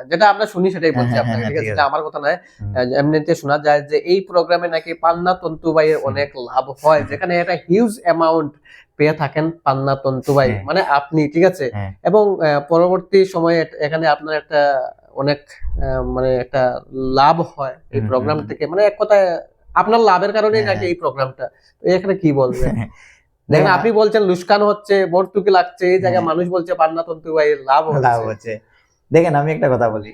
যেটা আমরা শুনি সেটাই বলছি আপনাকে, ঠিক আছে? আমার কথা নয়, এমনিতে শোনা যায় যে এই প্রোগ্রামে নাকি পান্না তন্তু ভাইয়ের অনেক লাভ হয়, যেখানে একটা হিউজ অ্যামাউন্ট পেয়ে থাকেন পান্না তন্তু ভাই, মানে আপনি, ঠিক আছে? এবং পরবর্তী সময়ে এখানে আপনার একটা অনেক মানে একটা লাভ হয় এই প্রোগ্রাম থেকে, মানে এক কথায় আপনার লাভের কারণেই নাকি এই প্রোগ্রামটা। তো এখানে কি বলবেন? দেখেন আপনি বলছেন লুস্কান হচ্ছে, ভর্তুকি লাগছে, এই জায়গায় মানুষ বলছে পান্না তন্তু ভাই লাভ হচ্ছে। দেখেন আমি একটা কথা বলি,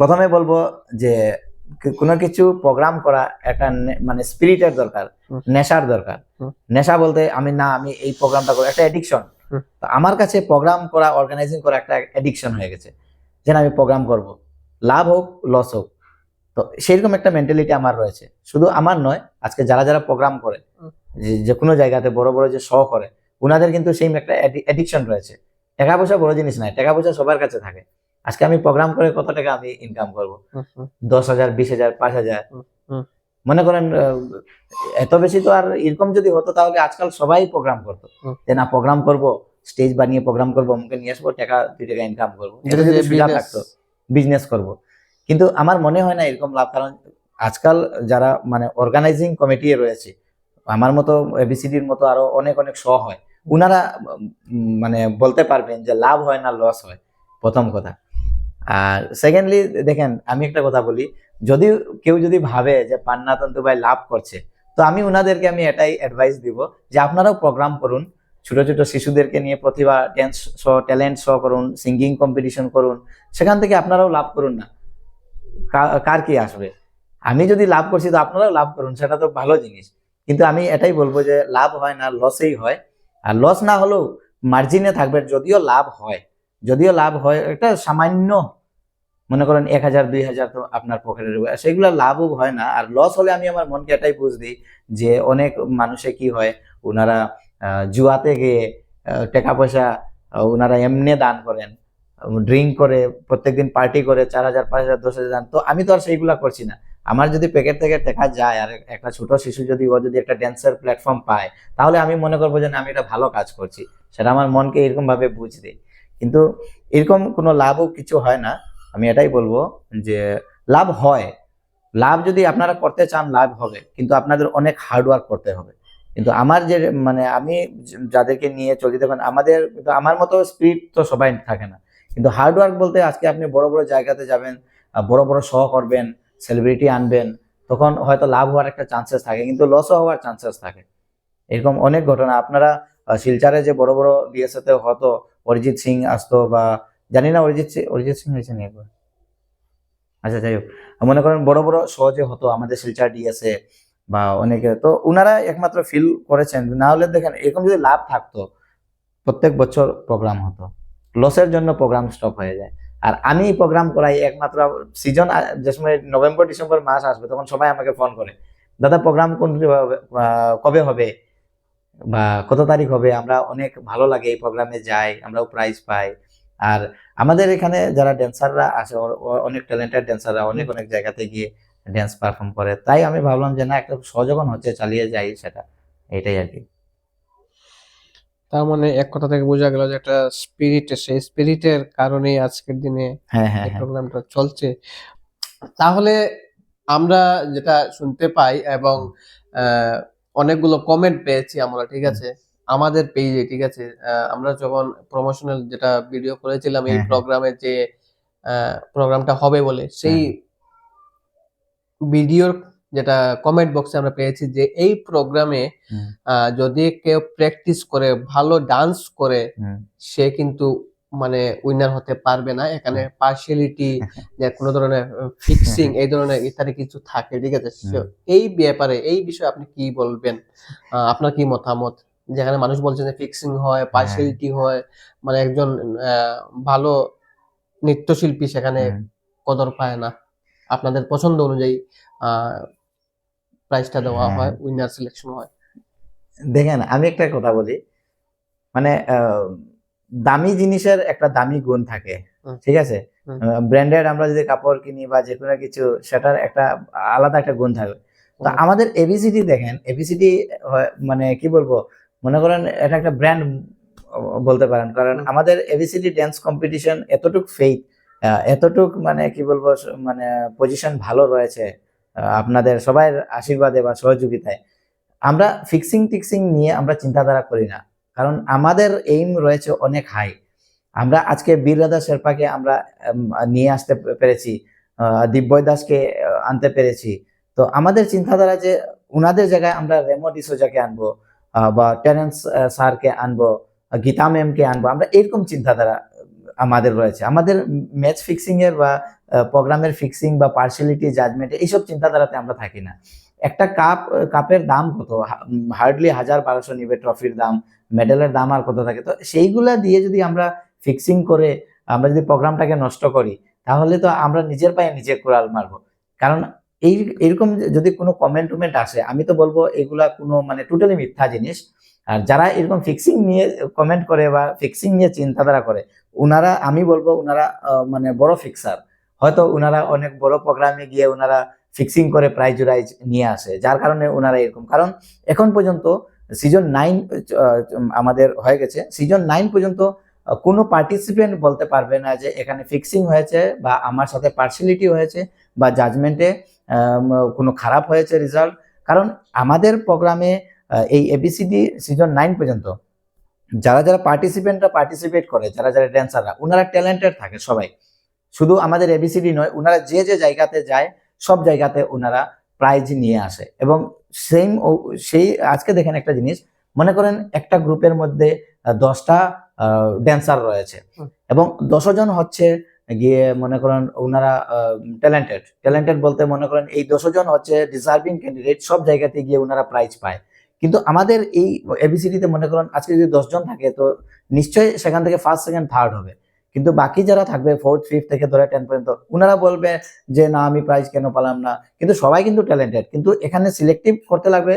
প্রথমে বলবো যে কোনো কিছু প্রোগ্রাম করা একটা মানে স্পিরিটের দরকার, নেশার দরকার। নেশা বলতে আমি এই প্রোগ্রামটা করি, একটা এডিকশন। আমার কাছে প্রোগ্রাম করা, অর্গানাইজিং করা একটা এডিকশন হয়ে গেছে, যেন আমি প্রোগ্রাম করব, লাভ হোক লস হোক। তো সেইরকম একটা মেন্টালিটি আমার রয়েছে, শুধু আমার নয়, আজকে যারা যারা প্রোগ্রাম করে যে কোনো জায়গাতে বড় বড় যে শো করে, ওনাদের কিন্তু সেই একটা এডিকশন রয়েছে। টাকা পয়সা বড় জিনিস নয়, টাকা পয়সা সবার কাছে থাকে। আজকে আমি প্রোগ্রাম করে কত টাকা আমি ইনকাম করব? 10,000, 20,000, 5,000। মনে করেন এত বেশি তো, আর এরকম যদি হতো তাহলে আজকাল সবাই প্রোগ্রাম করতো, যে না প্রোগ্রাম করব, স্টেজ বানিয়ে প্রোগ্রাম করবো, মুখে নিয়ে আসবো, টাকা 2 টাকা ইনকাম করবো, থাকতো, বিজনেস করব। কিন্তু আমার মনে হয় না এরকম লাভ, কারণ আজকাল যারা মানে অর্গানাইজিং কমিটি রয়েছে, আমার মতো এবিসিডির মতো আরো অনেক অনেক শো হয়, উনারা মানে বলতে পারবেন যে লাভ হয় না লস হয়, প্রথম কথা। আর সেকেন্ডলি দেখেন আমি একটা কথা বলি, যদি কেউ যদি ভাবে যে পান্না তন্তু ভাই লাভ করছে, তো আমি উনাদেরকে আমি এটাই অ্যাডভাইস দিব যে আপনারাও প্রোগ্রাম করুন, ছোট ছোট শিশুদেরকে নিয়ে প্রতিভা ড্যান্স শো, ট্যালেন্ট শো করুন, সিঙ্গিং কম্পিটিশন করুন, সেখান থেকে আপনারাও লাভ করুন না, কার কি আসবে? আমি যদি লাভ করছি তো আপনারাও লাভ করুন, সেটা তো ভালো জিনিস। কিন্তু আমি এটাই বলবো যে লাভ হয় না, লসেই হয়। আর লস না হলেও মার্জিনে থাকবে, যদিও লাভ হয় একটা সামান্য, মনে করেন 1,000, 2,000 তো আপনার পকেটে, সেগুলো লাভও হয় না। আর লস হলে আমি আমার মনকে এটাই বুঝ দিই যে অনেক মানুষে কি হয়, ওনারা জুয়াতে গিয়ে টাকা পয়সা ওনারা এমনি দান করেন, ড্রিঙ্ক করে, প্রত্যেকদিন পার্টি করে 4,000, 5,000, 10,000 দান। তো আমি তো আর সেইগুলা করছি না। আমার যদি প্যাকেট থেকে টাকা যায়, আর একটা ছোট শিশু যদি একটা ড্যান্সের প্ল্যাটফর্ম পায়, তাহলে আমি মনে করবো যে আমি এটা ভালো কাজ করছি, সেটা আমার মনকে এরকম ভাবে বুঝ দেয়। কিন্তু এরকম কোনো লাভও কিছু হয় না। আমি এটাই বলবো যে লাভ হয়, লাভ যদি আপনারা করতে চান লাভ হবে, কিন্তু আপনাদের অনেক হার্ডওয়ার্ক করতে হবে। কিন্তু আমার যে মানে আমি যাদেরকে নিয়ে চলি, দেখুন আমাদের, আমার মতো স্পিরিট তো সবাই থাকে না, কিন্তু হার্ড ওয়ার্ক বলতে আজকে আপনি বড় বড় জায়গাতে যাবেন, বড় বড় শো করবেন, সেলিব্রিটি আনবেন, তখন হয়তো লাভ হওয়ার একটা চান্সেস থাকে, কিন্তু লসও হওয়ার চান্সেস থাকে। এরকম অনেক ঘটনা আপনারা শিলচরে যে বড় বড় ডিএসএতে হয়তো অরিজিৎ সিং আসতো, বা জানি না অরিজিৎ সিং হয়েছে নি একবার, আচ্ছা যাই হোক, মনে করেন বড় বড় শো যে হতো আমাদের শিলচর ডিএসএ বা অনেকে, তো উনারা একমাত্র ফিল করেছেন। না হলে দেখেন এরকম যদি লাভ থাকতো প্রত্যেক বছর প্রোগ্রাম হতো, লসের জন্য প্রোগ্রাম স্টপ হয়ে যায়। আর আমি প্রোগ্রাম করাই একমাত্র সিজন, যে সময় নভেম্বর ডিসেম্বর মাস আসবে তখন সবাই আমাকে ফোন করে, দাদা প্রোগ্রাম কোন কবে হবে বা কত তারিখ হবে, আমরা অনেক ভালো লাগে এই প্রোগ্রামে যাই, আমরাও প্রাইজ পাই। আর আমাদের এখানে যারা ড্যান্সাররা আছে অনেক ট্যালেন্টেড ড্যান্সাররা অনেক অনেক জায়গাতে গিয়ে ড্যান্স পারফর্ম করে, তাই আমি ভাবলাম যে না, একটা সহযোগন হচ্ছে, চালিয়ে যাই সেটা, এটাই আর কি। তার মানে এক কথা থেকে বোঝা গেল যে একটা স্পিরিট, সেই স্পিরিটের কারণেই আজকের দিনে হ্যাঁ হ্যাঁ এই হ্যাঁ প্রোগ্রামটা চলছে। তাহলে আমরা যেটা শুনতে পাই এবং আহ, অনেকগুলো কমেন্ট পেয়েছি আমরা, ঠিক আছে, আমাদের পেজে, ঠিক আছে, আমরা যখন প্রমোশনাল যেটা ভিডিও করেছিলাম এই হ্যাঁ হ্যাঁ প্রোগ্রামে, যে প্রোগ্রামটা হবে বলে, সেই হ্যাঁ ভিডিওর যেটা কমেন্ট বক্সে আমরা পেয়েছি যে এই প্রোগ্রামে হুম, যদি কেউ প্র্যাকটিস করে ভালো ডান্স করে, হুম, সে কিন্তু মানে উইনার হতে পারবে না। এখানে পার্সিয়ালিটি, যে কোনো ধরনের ফিক্সিং, এই ধরনের ইত্যাদি কিছু থাকে, ঠিক আছে। So, হুম। এই ব্যাপারে, এই বিষয়ে আপনি কি বলবেন? আপনার কি মতামত? যেখানে মানুষ বলছে যে ফিক্সিং হয়, হ্যাঁ পার্সিয়ালিটি হয়, মানে একজন ভালো নৃত্যশিল্পী সেখানে হুম, কদর পায় না। আপনাদের পছন্দ অনুযায়ী আহ প্রাইজটা দেওয়া হ্যাঁ হয়, উইনার সিলেকশন হয়। দেখেন আমি একটা কথা বলি, মানে দামি জিনিসের একটা দামি গুণ থাকে, হুম, ঠিক আছে। হুম, ব্র্যান্ডেড আমরা যদি কাপড় কিনি বা যে কোনো কিছু, সেটার একটা আলাদা একটা গুণ থাকে। তো হুম, আমাদের এবিসিডি দেখেন, এবিসিডি মানে কি বলবো, মনে করেন এটা একটা ব্র্যান্ড বলতে পারেন, কারণ হুম, আমাদের এবিসিডি ড্যান্স কম্পিটিশন এতটুক ফেইথ, এতটুক মানে কি বলবো, মানে পজিশন ভালো রয়েছে আপনাদের সবার আশীর্বাদে বা সহযোগিতায়। আমরা ফিক্সিং টিক্সিং নিয়ে আমরা চিন্তাধারা করি না, কারণ আমাদের এইম রয়েছে অনেক হাই। আমরা আজকে বীররাধা শেরপাকে আমরা নিয়ে আসতে পেরেছি, দিব্যয় দাসকে আনতে পেরেছি। তো আমাদের চিন্তাধারা যে উনাদের জায়গায় আমরা রেমো ডিসোজাকে আনবো, বা টেরেন্স স্যারকে আনবো, গীতা ম্যামকে আনবো, আমরা এরকম চিন্তাধারা আমাদের রয়েছে। আমাদের ম্যাচ ফিক্সিং এর বা প্রোগ্রামের ফিক্সিং বা পার্সিয়ালিটি জাজমেন্ট এইসব চিন্তাধারাতে আমরা থাকি না। একটা কাপের দাম কত, হার্ডলি 1000-1200 নিবে ট্রফির দাম, মেডেলের দাম আর কত থাকে। তো সেইগুলা দিয়ে যদি আমরা ফিক্সিং করে আমরা যদি প্রোগ্রামটাকে নষ্ট করি, তাহলে তো আমরা নিজের পায়ে নিজে কুড়াল মারবো। কারণ এই এরকম যদি কোনো কমেন্ট টমেন্ট আসে, আমি তো বলবো এগুলা কোনো মানে টোটালি মিথ্যা জিনিস। আর যারা এরকম ফিক্সিং নিয়ে কমেন্ট করে বা ফিক্সিং নিয়ে চিন্তাধারা করে, উনারা, আমি বলবো উনারা মানে বড় ফিক্সার। হয়তো উনারা অনেক বড় প্রোগ্রামে গিয়ে উনারা ফিক্সিং করে প্রাইজ রাইজ নিয়ে আসে, যার কারণে ওনারা এরকম। কারণ এখন পর্যন্ত সিজন 9 আমাদের হয়ে গেছে, সিজন 9 পর্যন্ত কোনো পার্টিসিপেন্ট বলতে পারবে না যে এখানে ফিক্সিং হয়েছে বা আমার সাথে পার্সিয়ালিটি হয়েছে বা জাজমেন্টে কোনো খারাপ হয়েছে রেজাল্ট। কারণ আমাদের প্রোগ্রামে এই এবিসিডি সিজন 9 পর্যন্ত যারা যারা পার্টিসিপেন্টরা পার্টিসিপেট করে, যারা যারা ড্যান্সাররা, ওনারা ট্যালেন্টেড থাকে সবাই। শুধু আমাদের এবিসিডি নয়, ওনারা যে যে জায়গাতে যায় সব জায়গাতে ওনারা প্রাইজ নিয়ে আসে। এবং সেম সেই আজকে দেখেন একটা জিনিস, মনে করেন একটা গ্রুপের মধ্যে 10টা ড্যান্সার রয়েছে, হুম, এবং 10 জন হচ্ছে গিয়ে মনে করেন ওনারা ট্যালেন্টেড ট্যালেন্টেড বলতে মনে করেন এই 10 জন হচ্ছে ডিজার্ভিং ক্যান্ডিডেট, সব জায়গাতে গিয়ে ওনারা প্রাইজ পায়। কিন্তু আমাদের এই এবিসিডিতে মনে করেন আজকে যদি 10 জন থাকে, তো নিশ্চয়ই সেখান থেকে ফার্স্ট সেকেন্ড থার্ড হবে। কিন্তু বাকি যারা থাকবে ফোর্থ ফিফথ থেকে ধরে 10 পর্যন্ত, ওনারা বলবে যে না আমি প্রাইজ কেন পেলাম না। কিন্তু সবাই কিন্তু ট্যালেন্টেড, কিন্তু এখানে সিলেক্টিভ করতে লাগবে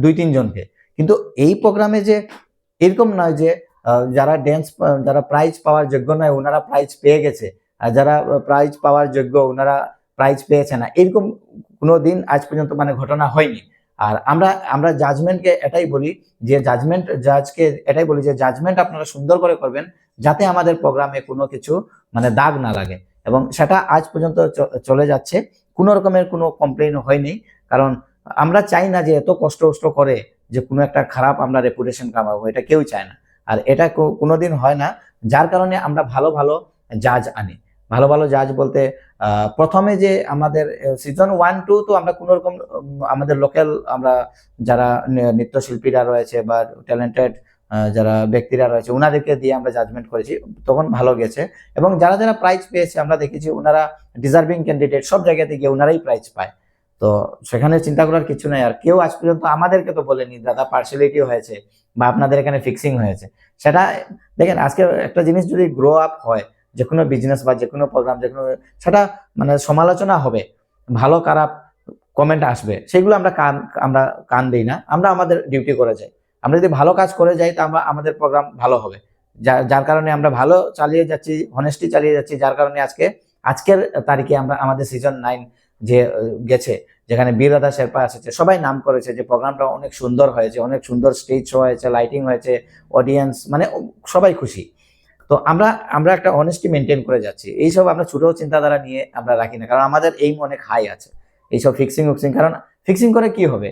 2-3 জনকে। কিন্তু এই প্রোগ্রামে যে এরকম নয় যে যারা যারা প্রাইজ পাওয়ার যোগ্য নয় ওনারা প্রাইজ পেয়ে গেছে, আর যারা প্রাইজ পাওয়ার যোগ্য ওনারা প্রাইজ পেয়েছে না, এরকম কোনো দিন আজ পর্যন্ত মানে ঘটনা হয়নি। আর আমরা আমরা জাজমেন্টকে এটাই বলি যে জাজকে এটাই বলি যে জাজমেন্ট আপনারা সুন্দর করে করবেন, যাতে আমাদের প্রোগ্রামে কোনো কিছু মানে দাগ না লাগে। এবং সেটা আজ পর্যন্ত চলে যাচ্ছে, কোনো রকমের কোনো কমপ্লেন হয়নি। কারণ আমরা চাই না যে এত কষ্ট করে যে কোনো একটা খারাপ আমরা রেপুটেশন কামাবো, এটা কেউ চায় না। আর এটা কোনোদিন হয় না। যার কারণে আমরা ভালো ভালো জাজ আনি। ভালো ভালো জাজ বলতে প্রথমে যে আমাদের সিজন 1-2 তো আমরা কোনো রকম আমাদের লোকাল আমরা যারা নৃত্যশিল্পীরা রয়েছে বা ট্যালেন্টেড যারা ব্যক্তিরা রয়েছে ওনাদেরকে দিয়ে আমরা জাজমেন্ট করেছি, তখন ভালো গেছে। এবং যারা যারা প্রাইজ পেয়েছে আমরা দেখেছি ওনারা ডিজার্ভিং ক্যান্ডিডেট, সব জায়গাতে গিয়ে ওনারাই প্রাইজ পায়। তো সেখানে চিন্তা করার কিছু নাই। আর কেউ আজ পর্যন্ত আমাদেরকে তো বলেনি দাদা পার্সিয়ালিটি হয়েছে বা আপনাদের এখানে ফিক্সিং হয়েছে। সেটা দেখেন, আজকে একটা জিনিস যদি গ্রো আপ হয়, যে কোনো বিজনেস বা যে কোনো প্রোগ্রাম, যে কোনো, সেটা মানে সমালোচনা হবে, ভালো খারাপ কমেন্ট আসবে, সেগুলো আমরা কান দিই না। আমরা আমাদের ডিউটি করে যাই। আমরা যদি ভালো কাজ করে যাই তা আমাদের প্রোগ্রাম ভালো হবে। যার কারণে আমরা ভালো চালিয়ে যাচ্ছি, হনেস্টলি চালিয়ে যাচ্ছি, যার কারণে আজকের তারিখে আমরা আমাদের সিজন 9 যে গেছে, যেখানে বীররাধা শেরপা এসেছে, সবাই নাম করেছে যে প্রোগ্রামটা অনেক সুন্দর হয়েছে, অনেক সুন্দর স্টেজ শো হয়েছে, লাইটিং হয়েছে, অডিয়েন্স মানে সবাই খুশি। তো আমরা একটা অনেস্টি মেনটেন করে যাচ্ছি। এইসব আমরা ছোট চিন্তাধারা নিয়ে আমরা রাখি না, কারণ আমাদের এইম অনেক হাই আছে। এইসব ফিক্সিং কারণ ফিক্সিং করে কি হবে?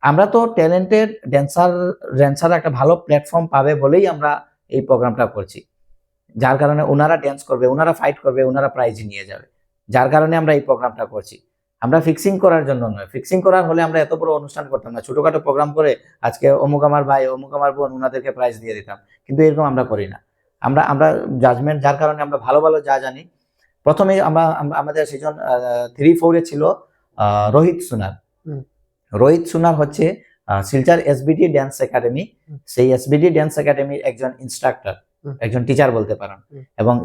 আমরা তো ট্যালেন্টেড ড্যান্সার একটা ভালো প্ল্যাটফর্ম পাবে বলেই আমরা এই প্রোগ্রামটা করছি। যার কারণে ওনারা ড্যান্স করবে, ওনারা ফাইট করবে, ওনারা প্রাইজ নিয়ে যাবে। যার কারণে আমরা এই প্রোগ্রামটা করছি। আমরা ফিক্সিং করার জন্য নয়। ফিক্সিং করার হলে আমরা এত বড় অনুষ্ঠান করতাম না, ছোটখাটো প্রোগ্রাম করে আজকে অমুক আমার ভাই, অমুক আমার বোন, ওনাদেরকে প্রাইজ দিয়ে দিতাম। কিন্তু এরকম আমরা করি না। আমরা জাজমেন্ট, যার কারণে আমরা ভালো ভালো যা জানি। প্রথমে আমাদের সিজন 3-4 ছিল রোহিত সুনার। রোহিত সুনার হচ্ছে শিলচর এসবিডি ড্যান্স একাডেমি, সেই এসবিডি ড্যান্স একাডেমির একজন ইনস্ট্রাক্টর, একজন টিচার বলতে পারেন। এবং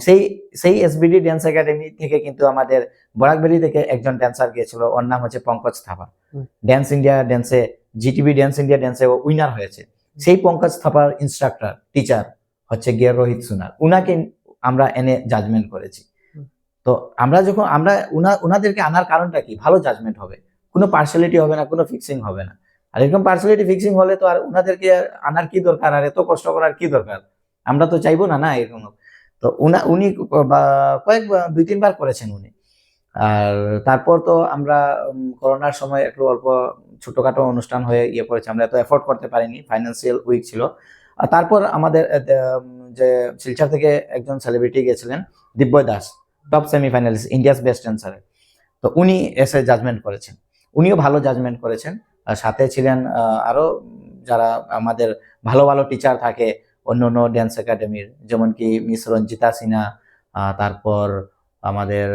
সেই এসবিডি ড্যান্স একাডেমি থেকে কিন্তু আমাদের বরাকবেলি থেকে একজন ড্যান্সার গিয়েছিল, ওর নাম হচ্ছে পঙ্কজ থাপা। ড্যান্স ইন্ডিয়া ড্যান্সে, জিটিভি ড্যান্স ইন্ডিয়া ড্যান্সে ও উইনার হয়েছে। সেই পঙ্কজ থাপার ইনস্ট্রাক্টর, টিচার হচ্ছে গিয়ে রোহিত সুনার। উনাকে আমরা এনে জাজমেন্ট করেছি। তো আমরা উনাদেরকে আনার কারণটা কি? ভালো জাজমেন্ট হবে, কোনো পার্সিয়ালিটি হবে না, কোনো ফিক্সিং হবে না। আর এরকম পার্সিয়ালিটি ফিক্সিং হলে তো আর উনাদেরকে আনার কি দরকার, আর এত কষ্ট করার কি দরকার? আমরা তো চাইবো না না এরকম। তো উনি 2-3 বার করেছেন উনি। আর তারপর তো আমরা করোনার সময় একটু অল্প ছোটখাটো অনুষ্ঠান হয়ে করেছি, আমরা এত এফোর্ড করতে পারিনি, ফাইন্যান্সিয়াল উইক ছিল। আর তারপর আমাদের যে শিলচর থেকে একজন সেলিব্রিটি গেছিলেন, Dibyay Das, top semifinalist, India's best ড্যান্সারে। তো উনি এসে জাজমেন্ট করেছেন, উনিও ভালো জাজমেন্ট করেছেন। আর সাথে ছিলেন আরো যারা আমাদের ভালো ভালো টিচার থাকে অন্য অন্য ড্যান্স একাডেমির, যেমন কি মিস রঞ্জিতা সিনহা, তারপর আমাদের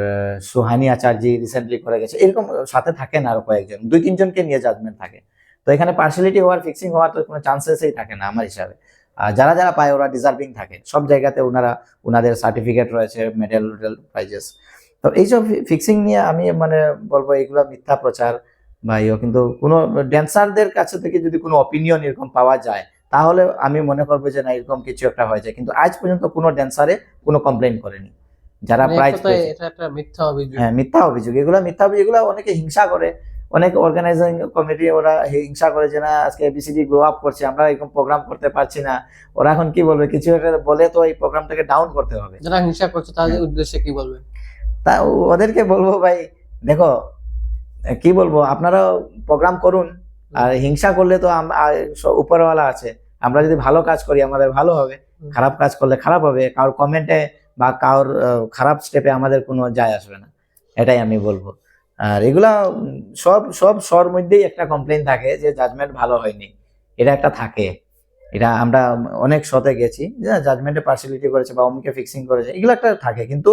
সুহানি আচার্য রিসেন্টলি করে গেছে। এরকম সাথে থাকেন আরো কয়েকজন, 2-3 জনকে নিয়ে জাজমেন্ট থাকে। তো এখানে পার্সিয়ালিটি হওয়ার, ফিক্সিং হওয়ার তো কোনো চান্সেসই থাকে না আমার হিসাবে। যারা যারা পায় ওরা ডিজার্ভিং থাকে, সব জায়গাতে ওনাদের সার্টিফিকেট রয়েছে, মেডেল প্রাইজেস। তো এইসব ফিক্সিং নিয়ে আমি মানে বলবো এগুলো মিথ্যা প্রচার বা কিন্তু কোনো ড্যান্সারদের কাছে থেকে যদি কোনো অপিনিয়ন এরকম পাওয়া যায়, তাহলে আমি মনে করবো যে না, এরকম কিছু একটা হয়েছে। কিন্তু আজ পর্যন্ত কোনো ড্যান্সারে কোনো কমপ্লেন করেনি যারা প্রাইজ পেয়েছে। এটা একটা মিথ্যা অভিযোগ। হ্যাঁ, মিথ্যা অভিযোগ, এগুলো মিথ্যা অভিযোগ। এগুলো অনেকে হিংসা করে, অনেক অর্গানাইজিং কমিটি ওরা হিংসা করে যে না আজকে এবিসিডি গ্রো আপ করছে, আমরা এরকম প্রোগ্রাম করতে পারছি না। ওরা এখন কি বলবে? কিছু একটা বলে তো এই প্রোগ্রামটাকে ডাউন করতে হবে। যারা হিংসা করছে তাদের উদ্দেশ্যে কি বলবেন? তা ওদেরকে বলবো ভাই দেখো, কি বলবো, আপনারা প্রোগ্রাম করুন। আর হিংসা করলে তো উপরওয়ালা আছে। আমরা যদি ভালো কাজ করি আমাদের ভালো হবে, খারাপ কাজ করলে খারাপ হবে। কারোর কমেন্টে বা কারোর খারাপ স্টেপে আমাদের কোনো যায় আসবে না, এটাই আমি বলবো। আর এগুলা সব শোর মধ্যেই একটা কমপ্লেইন থাকে যে জাজমেন্ট ভালো হয়নি, এটা একটা থাকে। এটা আমরা অনেক শোতে গেছি যে জাজমেন্টে পার্সিয়ালিটি করেছে বা অমুকে ফিক্সিং করেছে, এগুলো একটা থাকে। কিন্তু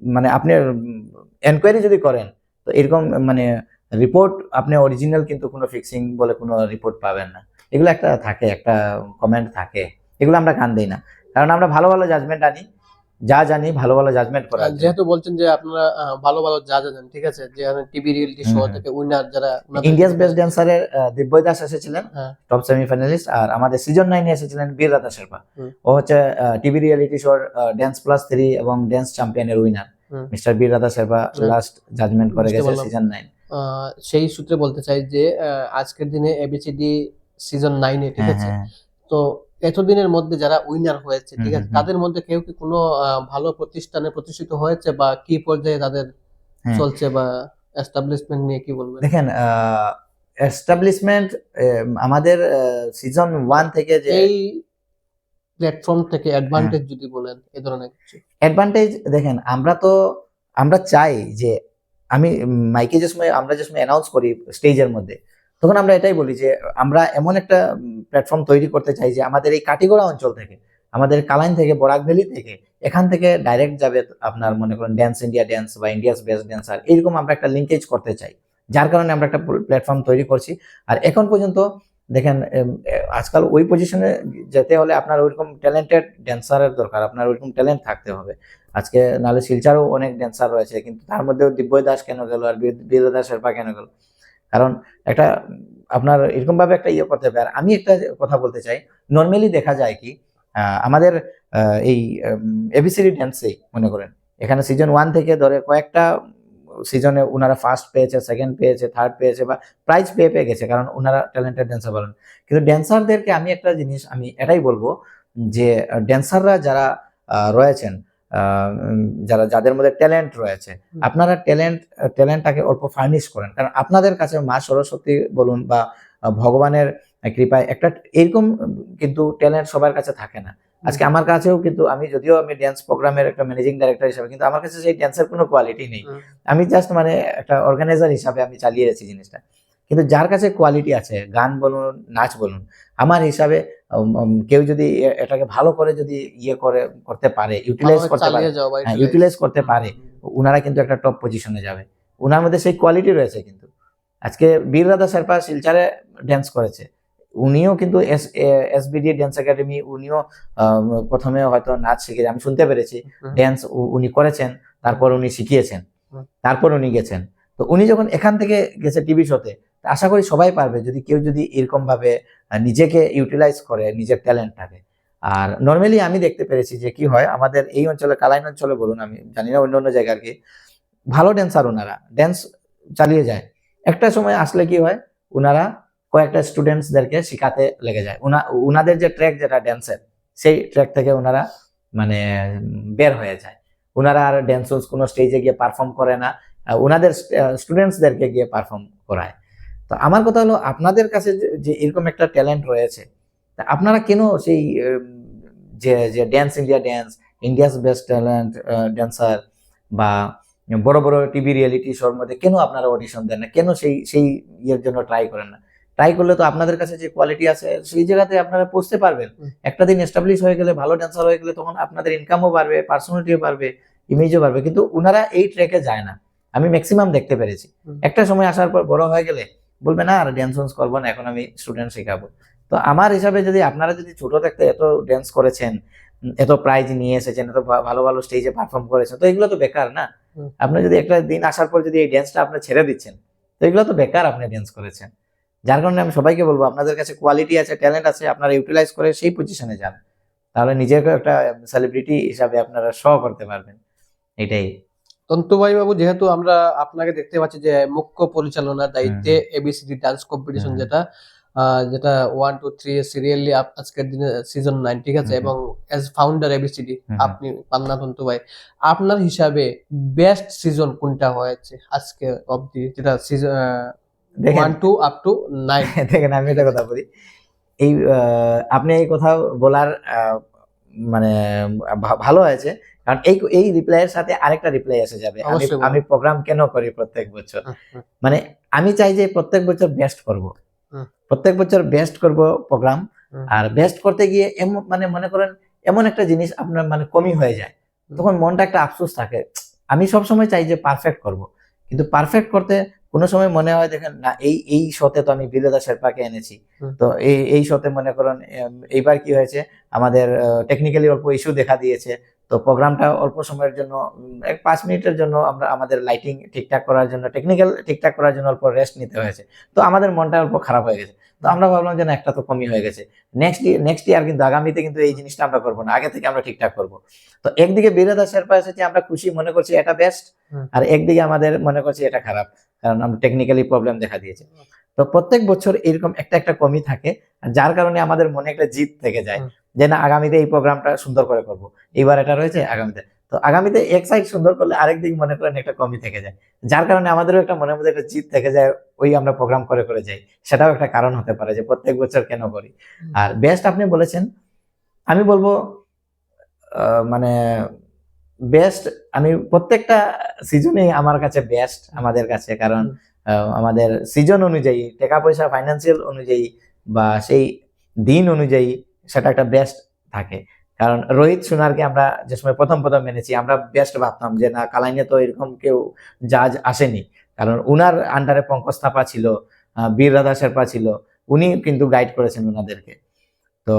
মানে আপনি এনকোয়ারি যদি করেন তো এরকম মানে রিপোর্ট আপনি অরিজিনাল কিন্তু কোনো ফিক্সিং বলে কোনো রিপোর্ট পাবেন না। এগুলো একটা থাকে, একটা কমেন্ট থাকে, এগুলো আমরা কান দিই না, কারণ আমরা ভালো ভালো জাজমেন্ট আনি, যা জানি ভালো ভালো জাজমেন্ট করা। যেহেতু বলছেন যে আপনারা ভালো ভালো যা জানেন, ঠিক আছে, যে টিভি রিয়েলিটি শো থেকে উইনার যারা, ইন্ডিয়াস বেস্ট ড্যান্সারের দিব্যয় দাস এসেছিলেন টপ সেমিফাইনালিস্ট। আর আমাদের সিজন 9 এ এসেছিলেন বীররাধা শেরপা। ও হচ্ছে টিভি রিয়েলিটি শোর ড্যান্স প্লাস 3 এবং ড্যান্স চ্যাম্পিয়নের winner mister Bir Radha Sherpa last judgement করে গেছে সিজন 9। সেই সূত্রে বলতে চাই যে আজকের দিনে এবিসিডি সিজন 9 এ, ঠিক আছে, তো এতদিনের মধ্যে যারা উইনার হয়েছে, ঠিক আছে, তাদের মধ্যে কেউ কি কোনো ভালো প্রতিষ্ঠানে প্রতিষ্ঠিত হয়েছে বা কি পর্যায়ে তাদের চলছে বা এস্টাবলিশমেন্ট নিয়ে কি বলবেন? দেখেন, এস্টাবলিশমেন্ট আমাদের সিজন 1 থেকে যে এই প্ল্যাটফর্ম থেকে অ্যাডভান্টেজ যদি বলেন এই ধরনের কিছু। অ্যাডভান্টেজ দেখেন, আমরা চাই যে আমি মাইকে যে সময় আমরা যে সময় অ্যানাউন্স করি স্টেজের মধ্যে, তখন আমরা এটাই বলি যে আমরা এমন একটা প্ল্যাটফর্ম তৈরি করতে চাই যে আমাদের এই কাটিগড়া অঞ্চল থেকে, আমাদের কালাইন থেকে, বরাক ভ্যালি থেকে, এখান থেকে ডাইরেক্ট যাবে আপনার মনে করেন ড্যান্স ইন্ডিয়া ড্যান্স বা ইন্ডিয়াস বেস্ট ড্যান্সার, এরকম আমরা একটা লিঙ্কেজ করতে চাই, যার কারণে আমরা একটা প্ল্যাটফর্ম তৈরি করছি। আর এখন পর্যন্ত দেখেন আজকাল ওই পজিশনে যেতে হলে আপনার ওইরকম ট্যালেন্টেড ড্যান্সারের দরকার, আপনার ওইরকম ট্যালেন্ট থাকতে হবে। আজকে নাহলে শিলচারও অনেক ড্যান্সার রয়েছে, কিন্তু তার মধ্যেও দিব্যই দাস কেন গেল আর বীরদাস শেরপা কেন গেল? কারণ একটা আপনার এরকম ভাবে একটা ইয়ে করতে হবে। আর আমি একটা কথা বলতে চাই, নর্মালি দেখা যায় কি আমাদের এই এবিসিডি ড্যান্সে মনে করেন এখানে সিজন 1 থেকে ধরে কয়েকটা সিজনে ওনারা ফার্স্ট পেয়েছে, সেকেন্ড পেয়েছে, থার্ড পেয়েছে বা প্রাইজ পেয়ে গেছে, কারণ ওনারা ট্যালেন্টেড ড্যান্সার বলেন। কিন্তু ড্যান্সারদেরকে আমি একটা জিনিস আমি এটাই বলবো যে ড্যান্সাররা যারা রয়েছেন, যাদের মধ্যে ট্যালেন্ট রয়েছে, আপনারা ট্যালেন্টটাকে অল্প ফার্নিশ করেন, কারণ আপনাদের কাছে মা সরস্বতী বলুন বা ভগবানের কৃপায় একটা এরকম কিন্তু ট্যালেন্ট সবার কাছে থাকে না। আজকে আমার কাছেও কিন্তু যদিও আমি ড্যান্স প্রোগ্রামের একটা ম্যানেজিং ডাইরেক্টর হিসেবে, কিন্তু আমার কাছে সেই ড্যান্সের কোনো কোয়ালিটি নেই। আমি জাস্ট মানে একটা অর্গানাইজার হিসাবে আমি চালিয়ে যাচ্ছি জিনিসটা। কিন্তু যার কাছে কোয়ালিটি আছে, গান বলুন, নাচ বলুন, আমার হিসাবে কেউ যদি এটাকে ভালো করে যদি করতে পারে, ইউটিলাইজ করতে পারে, উনারা কিন্তু একটা টপ পজিশনে যাবে। উনার মধ্যে সেই কোয়ালিটি রয়েছে। কিন্তু আজকে বীরদাদা শেরপা শিলচরে ড্যান্স করেছে, উনিও কিন্তু এসবিডি ড্যান্স একাডেমি, উনিও প্রথমে হয়তো নাচ শিখে, আমি শুনতে পেরেছি ড্যান্স উনি করেছেন, তারপর উনি শিখিয়েছেন, তারপর উনি গেছেন। তো উনি যখন এখান থেকে গেছে টিভি শোতে, আশা করি সবাই পারবে যদি কেউ যদি এরকম ভাবে নিজেকে ইউটিলাইজ করে নিজের ট্যালেন্টটাকে। আর নর্মালি আমি দেখতে পেরেছি যে কি হয় আমাদের এই অঞ্চলে, কালাইন অঞ্চলে বলুন, আমি জানি না অন্য অন্য জায়গার কি, ভালো ড্যান্সার ওনারা ড্যান্স চালিয়ে যায়, একটা সময় আসলে কি হয় ওনারা কয়েকটা স্টুডেন্টসদেরকে শিখাতে লেগে যায়, ওনাদের যে ট্র্যাক যেটা ড্যান্সের, সেই ট্র্যাক থেকে ওনারা মানে বের হয়ে যায়, ওনারা আর ড্যান্স কোনো স্টেজে গিয়ে পারফর্ম করে না, ওনাদের স্টুডেন্টসদেরকে গিয়ে পারফর্ম করায়। তো আমার কথা হলো আপনাদের কাছে যে এরকম একটা ট্যালেন্ট রয়েছে, আপনারা কেন সেই যে dance India dance, India's best talent dancer বা বড় বড় টিভি রিয়েলিটি শোর মধ্যে কেন আপনারা অডিশন দেন না? কেন সেই ইয়ের জন্য ট্রাই করেন না? ট্রাই করলে তো আপনাদের কাছে যে কোয়ালিটি আছে সেই জায়গাতে আপনারা পৌঁছতে পারবেন। একটা দিন এস্টাবলিশ হয়ে গেলে, ভালো ড্যান্সার হয়ে গেলে, তখন আপনাদের ইনকামও বাড়বে, পার্সোনালিটিও বাড়বে, ইমেজও বাড়বে। কিন্তু ওনারা এই ট্র্যাকে যায় না, আমি ম্যাক্সিমাম দেখতে পেরেছি। একটা সময় আসার পর বড় হয়ে গেলে বলবে না আর ড্যান্স করবো না, এখন আমি স্টুডেন্ট শেখাবো। তো আমার হিসাবে যদি আপনারা যদি ছোট থাকতে এত ড্যান্স করেছেন, এত প্রাইজ নিয়ে এসেছেন, এত ভালো ভালো স্টেজে পারফর্ম করেছেন, তো এগুলো তো বেকার না? আপনি যদি একটা দিন আসার পর যদি এই ড্যান্সটা আপনি ছেড়ে দিচ্ছেন, তো এগুলো তো বেকার আপনি ড্যান্স করেছেন। যার কারণে আমি সবাইকে বলবো আপনাদের কাছে কোয়ালিটি আছে, ট্যালেন্ট আছে, আপনারা ইউটিলাইজ করে সেই পজিশনে যান, তাহলে নিজেকে একটা সেলিব্রিটি হিসাবে আপনারা শো করতে পারবেন। এটাই। তন্তুভাই বাবু, যেহেতু আমরা আপনাকে দেখতে পাচ্ছি যে মুখ্য পরিচালনার দায়িত্বে এবিসিডি ডান্স কম্পিটিশন, যেটা 1 2 3 সিরিয়ালি আজকের দিনে সিজন 9, ঠিক আছে, এবং এজ ফাউন্ডার এবিসিডি আপনি পান্না তন্তুভাই, আপনার হিসাবে বেস্ট সিজন কোনটা হয়েছে আজকে অবধি, যেটা সিজন 1 2 আপ টু 9? দেখেন আমি একটা কথা বলি, এই আপনি এই কথা বলার মানে ভালো হয়েছে, কারণ এই রিপ্লাইয়ের সাথে আরেকটা রিপ্লাই এসে যাবে। আমি প্রোগ্রাম কেন করি প্রত্যেক বছর, মানে আমি চাই যে প্রত্যেক বছর বেস্ট করব, প্রত্যেক বছর বেস্ট করব প্রোগ্রাম। আর বেস্ট করতে গিয়ে মানে মনে করেন এমন একটা জিনিস আপনার মানে কমই হয়ে যায়, তখন মনটা একটা আফসোস থাকে। আমি সবসময় চাই যে পারফেক্ট করব, কিন্তু পারফেক্ট করতে কোনো সময় মনে হয় দেখেন না এই শোতে তো আমি বীরদাদা শেরপাকে এনেছি, তো এই শোতে মনে করেন এইবার কি হয়েছে আমাদের টেকনিক্যালি অল্প ইস্যু দেখা দিয়েছে, তো প্রোগ্রামটা অল্প সময়ের জন্য 5 মিনিটের জন্য আমরা আমাদের লাইটিং ঠিকঠাক করার জন্য, টেকনিক্যাল ঠিকঠাক করার জন্য অল্প রেস্ট নিতে হয়েছে, তো আমাদের মনটা অল্প খারাপ হয়ে গেছে। তো আমরা ভাবলাম যে না, একটা তো কমই হয়ে গেছে, নেক্সট ইয়ার কিন্তু আগামীতে কিন্তু এই জিনিসটা আমরা করবো না, আগে থেকে আমরা ঠিকঠাক করবো। তো একদিকে বীরদাদা শেরপা এসেছে, আমরা খুশি মনে করছি এটা বেস্ট, আর একদিকে আমাদের মনে করছি এটা খারাপ, কারণ আমরা টেকনিক্যালি প্রবলেম দেখা দিয়েছে। তো প্রত্যেক বছর এরকম একটা কমি থাকে, যার কারণে আমাদের মনে একটা জিদ থেকে যায় যে না, আগামীতে এই প্রোগ্রামটা সুন্দর করে করব, এইবার এটা রয়েছে আগামীতে, তো আগামীতে এক সাইড সুন্দর করলে আরেক দিক মনে করেন একটা কমি থেকে যায়, যার কারণে আমাদেরও একটা মনের মধ্যে একটা জিদ থেকে যায়, ওই আমরা প্রোগ্রাম করে যাই, সেটাও একটা কারণ হতে পারে যে প্রত্যেক বছর কেন করি। আর বেস্ট আপনি বলেছেন, আমি বলবো মানে বেস্ট, আমি প্রত্যেকটা সিজনে আমার কাছে বেস্ট আমাদের কাছে, কারণ আমাদের সিজন অনুযায়ী টাকা পয়সা ফাইন্যান্সিয়াল অনুযায়ী বা সেই দিন অনুযায়ী সেটা একটা বেস্ট থাকে। কারণ রোহিত সোনারকে আমরা যে সময় প্রথম প্রথম মেনেছি, আমরা বেস্ট ভাবতাম যে না, কালাইনে তো এরকম কেউ জাজ আসেনি, কারণ উনার আন্ডারে পঙ্কজ থাপা ছিল, বীর রাধা শেরপা ছিল, উনি কিন্তু গাইড করেছেন উনাদেরকে। তো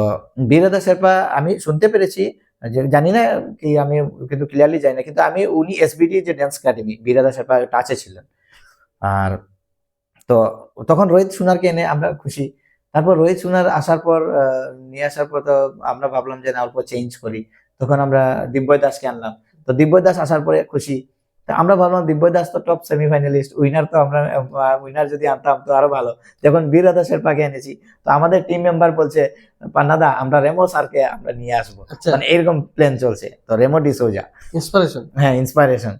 বীর রাধা শেরপা আমি শুনতে পেরেছি, যে জানি না কি, আমি কিন্তু ক্লিয়ারলি জানি না, কিন্তু আমি উনি এসবিডি যে ড্যান্স একাডেমি বীর রাধা শেরপা টাচে ছিলেন। আর তো তখন রোহিত সোনারকে এনে আমরা খুশি। তারপর রোহিত সোনার আসার পর নিয়ে আসার পর তো আমরা ভাবলাম যে না, অল্প চেঞ্জ করি। তখন আমরা দিব্যই দাসকে আনলাম। তো দিব্যই দাস আসার পরে খুশি। তো আমরা ভাবলাম দিব্যই দাস তো টপ সেমিফাইনালিস্ট, উইনার, তো আমরা উইনার যদি আনতাম তো আরো ভালো। যখন বীর রাধা শেরপাকে এনেছি, তো আমাদের টিম মেম্বার বলছে পান্নাদা আমরা রেমো স্যারকে আমরা নিয়ে আসবো, মানে এরকম প্ল্যান চলছে। তো রেমো ডিসোজা ইন্সপিরেশন। হ্যাঁ, ইন্সপাইরেশন।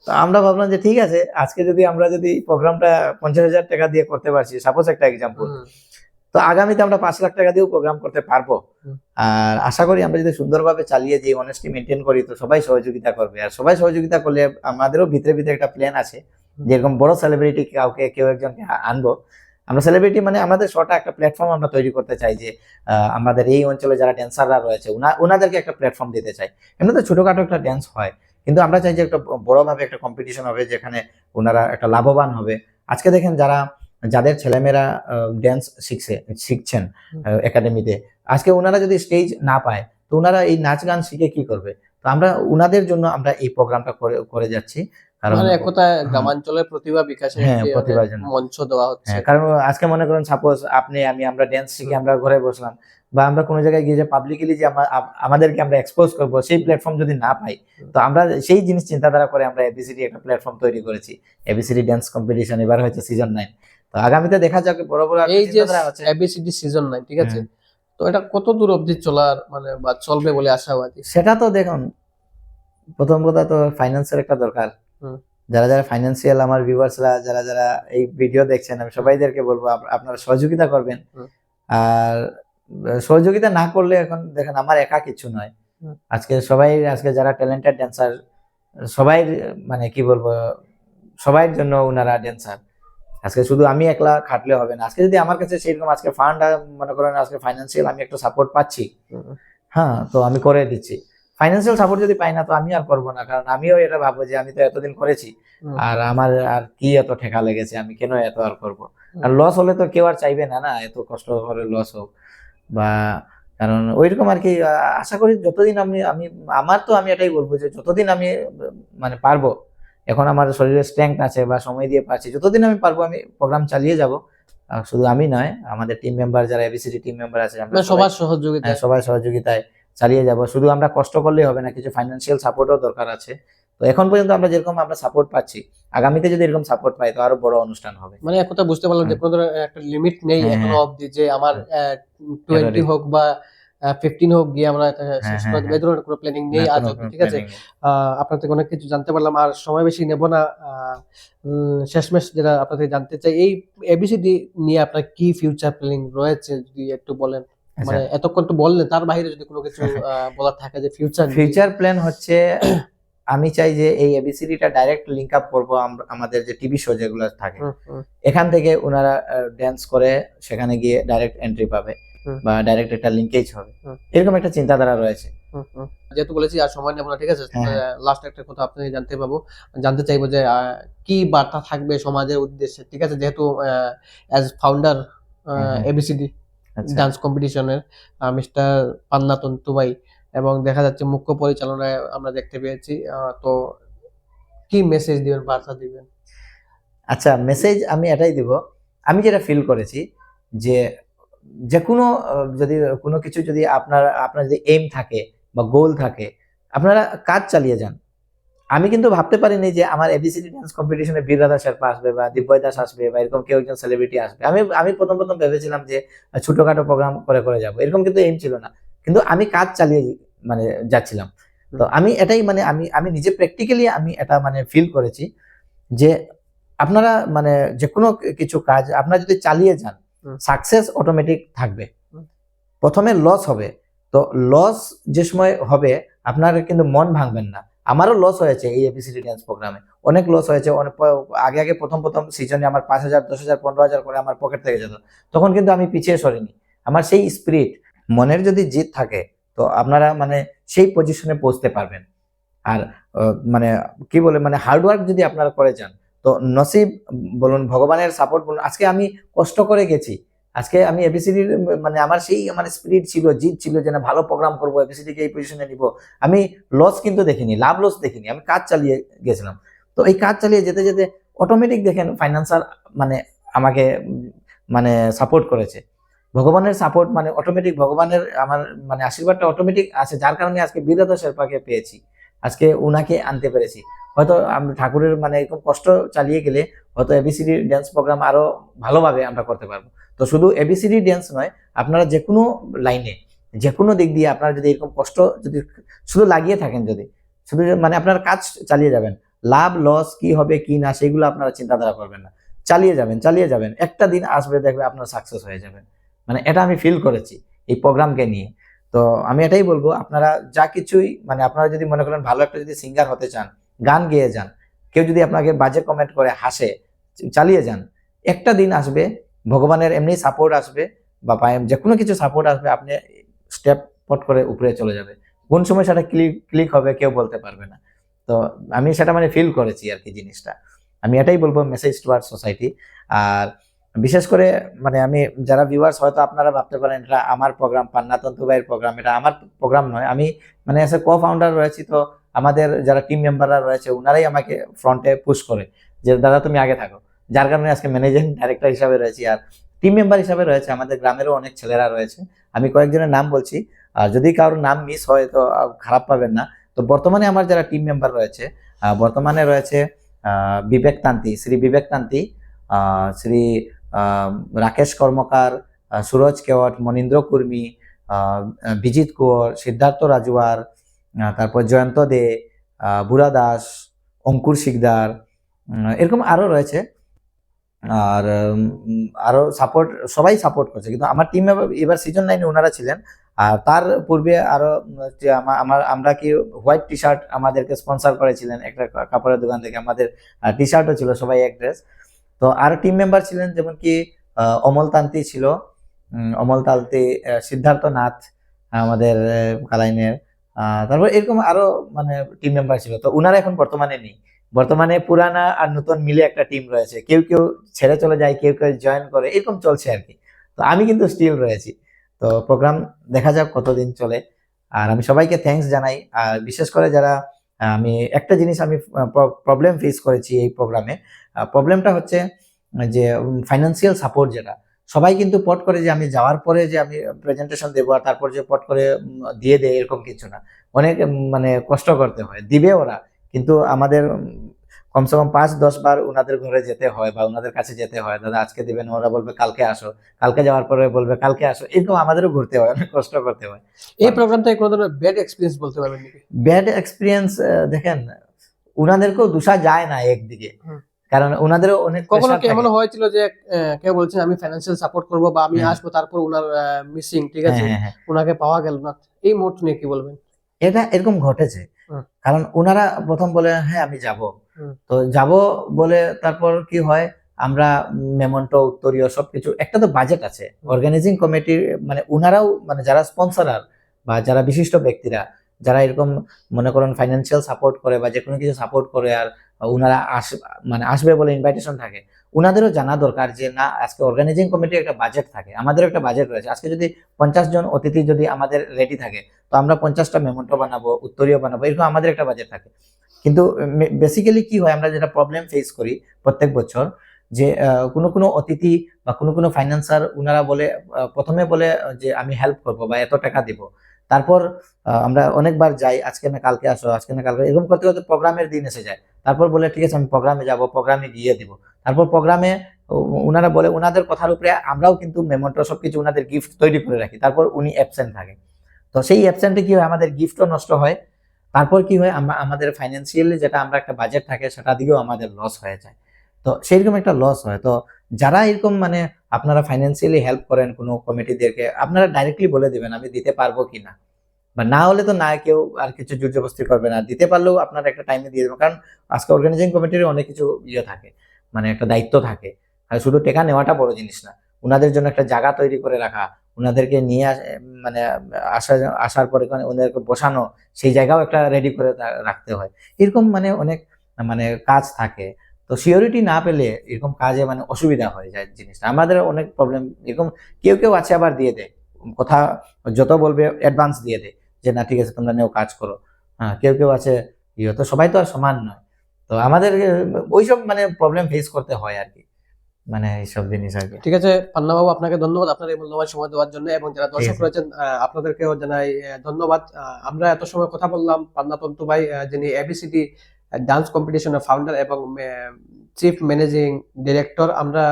তো আমরা ভাবলাম যে ঠিক আছে, আজকে যদি আমরা প্রোগ্রামটা 50,000 টাকা দিয়ে করতে পারছি, সাপোজ একটা এক্সাম্পল, তো আগামীতে আমরা 5 লাখ টাকা দিয়েও প্রোগ্রাম করতে পারবো। আর আশা করি আমরা যদি সুন্দরভাবে চালিয়ে যে অনেস্টি মেনটেন করি, তো সবাই সহযোগিতা করবে। আর সবাই সহযোগিতা করলে আমাদেরও ভিতরে ভিতরে একটা প্ল্যান আছে, যেরকম বড় সেলিব্রিটি কাউকে কেউ একজনকে আনবো। আমরা সেলিব্রিটি মানে আমাদের শোটা একটা প্ল্যাটফর্ম আমরা তৈরি করতে চাই, যে আমাদের এই অঞ্চলে যারা ড্যান্সাররা রয়েছে ওনাদেরকে একটা প্ল্যাটফর্ম দিতে চাই। এমনি তো ছোটখাটো একটা ড্যান্স হয়, কিন্তু আমরা চাই যে একটা বড়ভাবে একটা কম্পিটিশন হবে, যেখানে ওনারা একটা লাভবান হবে। আজকে দেখেন যাদের ছেলেমেয়েরা ড্যান্স শিখছেন একাডেমিতে, আজকে ওনারা যদি স্টেজ না পায়, তো ওনারা এই নাচ গান শিখে কি করবে? তো আমরা ওনাদের জন্য আমরা এই প্রোগ্রামটা করে যাচ্ছি। কারণ মানে একতা গ্রামাঞ্চলের প্রতিভা বিকাশে প্রতিভার জন্য মঞ্চ দেওয়া হচ্ছে। কারণ আজকে মনে করেন সাপোজ আপনি আমরা ড্যান্স শিখে আমরা ঘরে বসলাম, বা আমরা কোনো জায়গায় গিয়ে যে পাবলিকলি যে আমাদেরকে আমরা এক্সপোজ করবো, সেই প্ল্যাটফর্ম যদি না পাই, তো আমরা সেই জিনিস চিন্তাধারা করে আমরা এবিসিডি একটা প্ল্যাটফর্ম তৈরি করেছি, এবিসিডি ড্যান্স কম্পিটিশন। এবার হচ্ছে সিজন 9। তো আগামীতে দেখা যাক বড় বড় এই যে এবিসিডি সিজন 9, ঠিক আছে, তো এটা কত দূর অবধি চলার মানে বা চলবে বলে আশাবাদী? সেটা তো দেখুন, প্রথম কথা তো ফাইন্যান্সের একটা দরকার। যারা যারা ফাইন্যান্সিয়াল আমার ভিউয়ার্সরা যারা এই ভিডিও দেখছেন, আমি সবাইদেরকে বলবো আপনারা সহযোগিতা করবেন। আর সহযোগিতা না করলে, এখন দেখেন আমার একা কিছু নয়, আজকে যারা ট্যালেন্টেড ড্যান্সার, সবাই মানে কি বলবো, সবার জন্য ওনারা ড্যান্সার। আজকে শুধু আমি একলা খাটলে হবে না। আজকে যদি আমার কাছে সেইরকম আজকে ফান্ড মনে করেন, আজকে ফাইন্যান্সিয়াল আমি একটা সাপোর্ট পাচ্ছি, হ্যাঁ, তো আমি করে দিচ্ছি। ফাইন্যান্সিয়াল সাপোর্ট যদি পাই না, তো আমি আর করবো না, কারণ আমিও এটা ভাববো যে আমি তো এতদিন করেছি, আর আমার আর কি এত ঠেকা লেগেছে, আমি কেন এত আর করবো। আর লস হলে তো কেউ আর চাইবে না না এত কষ্ট করে লস হোক, বা কারণ ওইরকম আর কি। আশা করি যতদিন আমি এটাই বলবো যে যতদিন আমি মানে পারবো, এখন আমার শরীরে স্ট্রেংথ আছে বা সময় দিয়ে পারছি, যতদিন আমি পারবো আমি প্রোগ্রাম চালিয়ে যাব। শুধু আমি নয়, আমাদের টিম মেম্বার যারা এবিসিডি টিম মেম্বার আছে, আমরা সবার সহযোগিতায় চালিয়ে যাব। শুধু আমরা কষ্ট করলেই হবে না, কিছু ফাইন্যান্সিয়াল সাপোর্টও দরকার আছে। তো এখন পর্যন্ত আমরা যেরকম আমরা সাপোর্ট পাচ্ছি, আগামীতে যদি এরকম সাপোর্ট পাই, তো আরো বড় অনুষ্ঠান হবে। মানে এক কথা বুঝতে পারলাম যে কোনো একটা লিমিট নেই এখনো অবধি, যে আমার 20 হোক বা 15 হোক গিয়ে আমরা শেষ করে দেব, এই ধরনের কোনো প্ল্যানিং নেই আজ অবধি, ঠিক আছে। আপনার থেকে অনেক কিছু জানতে পারলাম, আর সময় বেশি নেব না। শেষমেশ যেটা আপনার থেকে জানতে চাই, এই এবিসিডি নিয়ে আপনার কি ফিউচার প্ল্যানিং রয়েছে যদি একটু বলেন। মানে এতক্ষণ তো বললেন, তার বাইরে যদি কোনো কিছু বলার থাকে যে ফিউচার প্ল্যান হচ্ছে, আমি চাই যে এই এবিসিডিটা ডাইরেক্ট লিংক আপ করবো আমাদের যে টিভি শো যেগুলো থাকে, এখান থেকে ওনারা ড্যান্স করে সেখানে গিয়ে ডাইরেক্ট এন্ট্রি পাবে, বা ডাইরেক্ট একটা লিঙ্কেজ হবে, এরকম একটা চিন্তাধারা রয়েছে। যেহেতু বলেছি আর সময় নেব না, ঠিক আছে, লাস্ট একটা কথা আপনাকে জানতে চাইবো যে কি বার্তা থাকবে সমাজের উদ্দেশ্যে, ঠিক আছে, যেহেতু অ্যাজ ফাউন্ডার এবিসিডি ডান্স কম্পিটিশনের মিস্টার পান্না তন্তু ভাই, এবং দেখা যাচ্ছে মুখ্য পরিচালনায় আমরা দেখতে পেয়েছি, তো কি মেসেজ দিবেন, বার্তা দিবেন? আচ্ছা, মেসেজ আমি এটাই দিব, আমি যেটা ফিল করেছি যে কোনো যদি কোনো কিছু যদি আপনার যদি এইম থাকে বা গোল থাকে, আপনারা কাজ চালিয়ে যান। আমি কিন্তু ভাবতে পারিনি যে আমার এবিসিডি ডান্স কম্পিটিশনে বীর রাধা শেরপা আসবে বা দিব্যই দাস আসবে বা এরকম কেউ একজন সেলিব্রিটি আসবে। আমি প্রথম ভেবেছিলাম যে ছোটখাটো প্রোগ্রাম করে যাব, এরকম কিন্তু এইম ছিল না। কিন্তু আমি কাজ চালিয়ে মানে যাচ্ছিলাম। তো আমি এটাই মানে আমি নিজে প্র্যাকটিক্যালি আমি এটা মানে ফিল করেছি যে আপনারা মানে যে কোনো কিছু কাজ আপনারা যদি চালিয়ে যান, সাকসেস অটোমেটিক থাকবে। প্রথমে লস হবে, তো লস যে সময় হবে আপনার কিন্তু মন ভাঙবেন না। আমারও লস হয়েছে এই এবিসিডি ড্যান্স প্রোগ্রামে, অনেক লস হয়েছে। অনেক আগে আগে প্রথম প্রথম সিজনে আমার 5,000, 10,000, 15,000 করে আমার পকেট থেকে যেত, তখন কিন্তু আমি পিছিয়ে সরিনি। আমার সেই স্পিরিট, মনের যদি জিত থাকে তো আপনারা মানে সেই পজিশনে পৌঁছতে পারবেন। আর মানে কি বলে মানে হার্ডওয়ার্ক যদি আপনারা করে যান তো নসিব বলুন, ভগবানের সাপোর্ট বলুন। আজকে আমি কষ্ট করে গেছি, আজকে আমি এবিসিডির মানে আমার সেই আমার স্পিরিট ছিল, জিদ ছিল যে না ভালো প্রোগ্রাম করবো, এবিসিডিকে এই পজিশনে নিব। আমি লস কিন্তু দেখিনি, লাভ লস দেখিনি, আমি কাজ চালিয়ে গেছিলাম। তো এই কাজ চালিয়ে যেতে যেতে অটোমেটিক দেখেন ফাইন্যান্সার মানে আমাকে মানে সাপোর্ট করেছে। ভগবানের সাপোর্ট মানে অটোমেটিক, ভগবানের আমার মানে আশীর্বাদটা অটোমেটিক আছে, যার কারণে আজকে বীরতা শেরপাকে পেয়েছি, আজকে উনাকে আনতে পেরেছি। হয়তো আমরা ঠাকুরের মানে এরকম কষ্ট চালিয়ে গেলে হয়তো এবিসিডি ড্যান্স প্রোগ্রাম আরো ভালোভাবে আমরা করতে পারবো। তো শুধু এবিসিডি ড্যান্স নয়, আপনারা যে কোনো লাইনে, যে কোনো দিক দিয়ে আপনারা যদি এরকম কষ্ট যদি শুধু লাগিয়ে থাকেন, যদি শুধু মানে আপনার কাজ চালিয়ে যাবেন, লাভ লস কি হবে কি না সেগুলো আপনারা চিন্তাধারা করবেন না, চালিয়ে যাবেন চালিয়ে যাবেন, একটা দিন আসবে দেখবে আপনারা সাকসেস হয়ে যাবেন। মানে এটা আমি ফিল করেছি এই প্রোগ্রামকে নিয়ে। তো আমি এটাই বলবো, আপনারা যা কিছুই মানে আপনারা যদি মনে করেন ভালো একটা যদি সিঙ্গার হতে চান, গান গেয়ে যান, কেউ যদি আপনাকে বাজে কমেন্ট করে হাসে, চালিয়ে যান, একটা দিন আসবে ভগবানের এমনি সাপোর্ট আসবে বা পায়ে যে কোনো কিছু সাপোর্ট আসবে, আপনি স্টেপ পট করে উপরে চলে যাবে। কোন সময় সেটা ক্লিক ক্লিক হবে কেউ বলতে পারবে না। তো আমি সেটা মানে ফিল করেছি আর কি জিনিসটা। আমি এটাই বলবো মেসেজ টুয়ার্ড সোসাইটি। আর বিশেষ করে মানে আমি যারা ভিউয়ার্স, হয়তো আপনারা ভাবতে পারেন এটা আমার প্রোগ্রাম, পান্না তন্তু ভাইয়ের প্রোগ্রাম, এটা আমার প্রোগ্রাম নয়। আমি মানে এস এ কো ফাউন্ডার রয়েছি, তো আমাদের যারা টিম মেম্বাররা রয়েছে ওনারাই আমাকে ফ্রন্টে পুশ করে যে দাদা তুমি আগে থাকো, যার কারণে আজকে ম্যানেজিং ডাইরেক্টর হিসাবে রয়েছি। আর টিম মেম্বার হিসাবে রয়েছে আমাদের গ্রামেরও অনেক ছেলেরা রয়েছে, আমি কয়েকজনের নাম বলছি, আর যদি কারোর নাম মিস হয় তো খারাপ পাবেন না। তো বর্তমানে আমার যারা টিম মেম্বার রয়েছে, বর্তমানে রয়েছে বিবেক তান্তি, শ্রী বিবেক তান্তি, শ্রী রাকেশ কর্মকার, সুরজ কেওয়াট, মনীন্দ্র কুর্মী, বিজিত কুয়ার, সিদ্ধার্থ রাজুয়ার, তারপর জয়ন্ত দে, বুড়া দাস, অঙ্কুর শিকদার, এরকম আরো রয়েছে। আর আরো সাপোর্ট, সবাই সাপোর্ট করছে। কিন্তু আমার টিম এবার সিজন 9 ওনারা ছিলেন। আর তার পূর্বে আরো যে আমরা কি হোয়াইট টি শার্ট আমাদেরকে স্পন্সর করেছিলেন একটা কাপড়ের দোকান থেকে, আমাদের টি শার্টও ছিল সবাই এক ড্রেস। তো আরো টিম মেম্বার ছিলেন যেমন কি অমল তান্তি ছিল, অমল তান্তি, সিদ্ধার্থ নাথ আমাদের কালাইনের, তারপর এরকম আরো মানে টিম মেম্বার ছিল। তো উনারা এখন বর্তমানে নেই, বর্তমানে পুরানা আর নতুন মিলে একটা টিম রয়েছে, কেউ কেউ ছেড়ে চলে যায়, কেউ কেউ জয়েন করে, এরকম চলছে আর কি। তো আমি কিন্তু স্টিল রয়েছি। তো প্রোগ্রাম দেখা যাক কতদিন চলে। আর আমি সবাইকে থ্যাঙ্কস জানাই। আর বিশেষ করে যারা আমি একটা জিনিস আমি প্রবলেম ফেস করেছি এই প্রোগ্রামে, প্রবলেমটা হচ্ছে যে ফাইন্যান্সিয়াল সাপোর্ট, যেটা সবাই কিন্তু পট করে যে আমি যাওয়ার পরে যে আমি প্রেজেন্টেশন দেবো আর তারপর যে পট করে দিয়ে দেয়, এরকম কিছু না। অনেক মানে কষ্ট করতে হয়, দিবে ওরা, কিন্তু আমাদের কমসে কম 5-10 বার ওনাদের ঘরে যেতে হয় বা ওনাদের কাছে যেতে হয়, দাদা আজকে দিবেন, ওরা বলবে কালকে আসো, কালকে যাওয়ার পরে বলবে কালকে আসো, এরকম আমাদেরও ঘুরতে হয়, অনেক কষ্ট করতে হয়। এই প্রোগ্রামটা কোনো ধরনের ব্যাড এক্সপেরিয়েন্স বলতে পারবেন নাকি? ব্যাড এক্সপিরিয়েন্স দেখেন, ওনাদেরকেও দোষা যায় না একদিকে, কারণ ওনাদেরও অনেক কখনো pressure কি এমন থাকে। হয়েছিল যে কেউ বলছেন আমি ফাইন্যান্সিয়াল সাপোর্ট করব বা আমি হ্যাঁ। আসবো, তারপর ওনার মিসিং, ঠিক আছে, হ্যাঁ, হ্যাঁ, হ্যাঁ। ওনাকে পাওয়া গেল না, এই মুহূর্ত নিয়ে কি বলবেন? এটা এরকম ঘটেছে। হুম। কারণ ওনারা প্রথম বলে হ্যাঁ আমি যাব, হুম। তো যাব বলে তারপর কি হয়, আমরা মেমন্টো উত্তরীয় সবকিছু, একটা তো বাজেট আছে অর্গানাইজিং কমিটির, মানে ওনারাও মানে যারা স্পন্সরার বা যারা বিশিষ্ট ব্যক্তিরা যারা এরকম মনে করেন ফাইন্যান্সিয়াল সাপোর্ট করে বা যে কোনো কিছু সাপোর্ট করে, আর ওনারা মানে আসবে বলে ইনভাইটেশন থাকে, ওনাদেরও জানা দরকার যে না আজকে অর্গানাইজিং কমিটির একটা বাজেট থাকে, আমাদেরও একটা বাজেট রয়েছে। আজকে যদি 50 জন অতিথি যদি আমাদের রেডি থাকে, তো আমরা 50টা মেমন্টো বানাবো, উত্তরীয় বানাবো, এরকম আমাদের একটা বাজেট থাকে। কিন্তু বেসিক্যালি কি হয়, আমরা যেটা প্রবলেম ফেস করি প্রত্যেক বছর, যে কোনো কোনো অতিথি বা কোনো কোনো ফাইন্যান্সার ওনারা বলে প্রথমে বলে যে আমি হেল্প করবো বা এত টাকা দিব, তারপর আমরা অনেকবার যাই, আজকে না কালকে আসো, আজকে না কালকে, এরকম করতে করতে প্রোগ্রামের দিন এসে যায়, তারপর বলে ঠিক আছে আমি প্রোগ্রামে যাব, প্রোগ্রামে গিয়ে দিব, তারপর প্রোগ্রামে ওনারা বলে ওনাদের কথার উপরে আমরাও কিন্তু মেমন্টো সবকিছু ওনাদের গিফট তৈরি করে রাখি, তারপর উনি অ্যাবসেন্ট থাকে। তো সেই অ্যাবসেন্টে কি হয়, আমাদের গিফটও নষ্ট হয়, তারপর কি হয় আমরা আমাদের ফাইন্যান্সিয়ালি যেটা আমরা একটা বাজেট থাকে সেটা দিকেও আমাদের লস হয়ে যায়। তো সেইরকম একটা লস হয়। তো যারা এরকম মানে আপনারা ফাইন্যান্সিয়ালি হেল্প করেন কোনো কমিটিদেরকে, আপনারা ডাইরেক্টলি বলে দিবেন আমি দিতে পারবো কিনা, বা না হলে তো না, কেউ আর কিছু জোর জবরদস্তি করবে না, দিতে পারলেও আপনারা একটা টাইমে দিয়ে দেবেন। কারণ আজকে অর্গানাইজিং কমিটির অনেক কিছু থাকে, মানে একটা দায়িত্ব থাকে, আর শুধু টাকা নেওয়াটা বড় জিনিস না, ওনাদের জন্য একটা জায়গা তৈরি করে রাখা, ওনাদেরকে নিয়ে মানে আসার পরে ওনাদেরকে বসানো, সেই জায়গাও একটা রেডি করে রাখতে হয়। এরকম মানে অনেক মানে কাজ থাকে। তো সিওরিটি না পেলে এরকম কাজে মানে অসুবিধা হয়ে যায় জিনিসটা, আমাদের অনেক প্রবলেম। এরকম কেউ কেউ আছে আবার দিয়ে দেয় কথা, যত বলবে অ্যাডভান্স দিয়ে দেয় যে না ঠিক আছে তোমরা নেও কাজ করো। হ্যাঁ, কেউ কেউ আছে তো সবাই তো আর সমান নয়। তো আমাদের ওইসব মানে প্রবলেম ফেস করতে হয় আর কি, মানে এইসব জিনিস আর কি। ঠিক আছে পান্না বাবু, আপনাকে ধন্যবাদ আপনার এই মূল্যবান সময় দেওয়ার জন্য, এবং যারা ঠিক দর্শক আছে। রয়েছেন আপনাদেরকেও জানাই ধন্যবাদ। আমরা এত সময় কথা বললাম পান্না তন্তু ভাই, যিনি এবিসিডি ডান্স কম্পিটিশনের ফাউন্ডার এবং চিফ ম্যানেজিং ডিরেক্টর। আমরা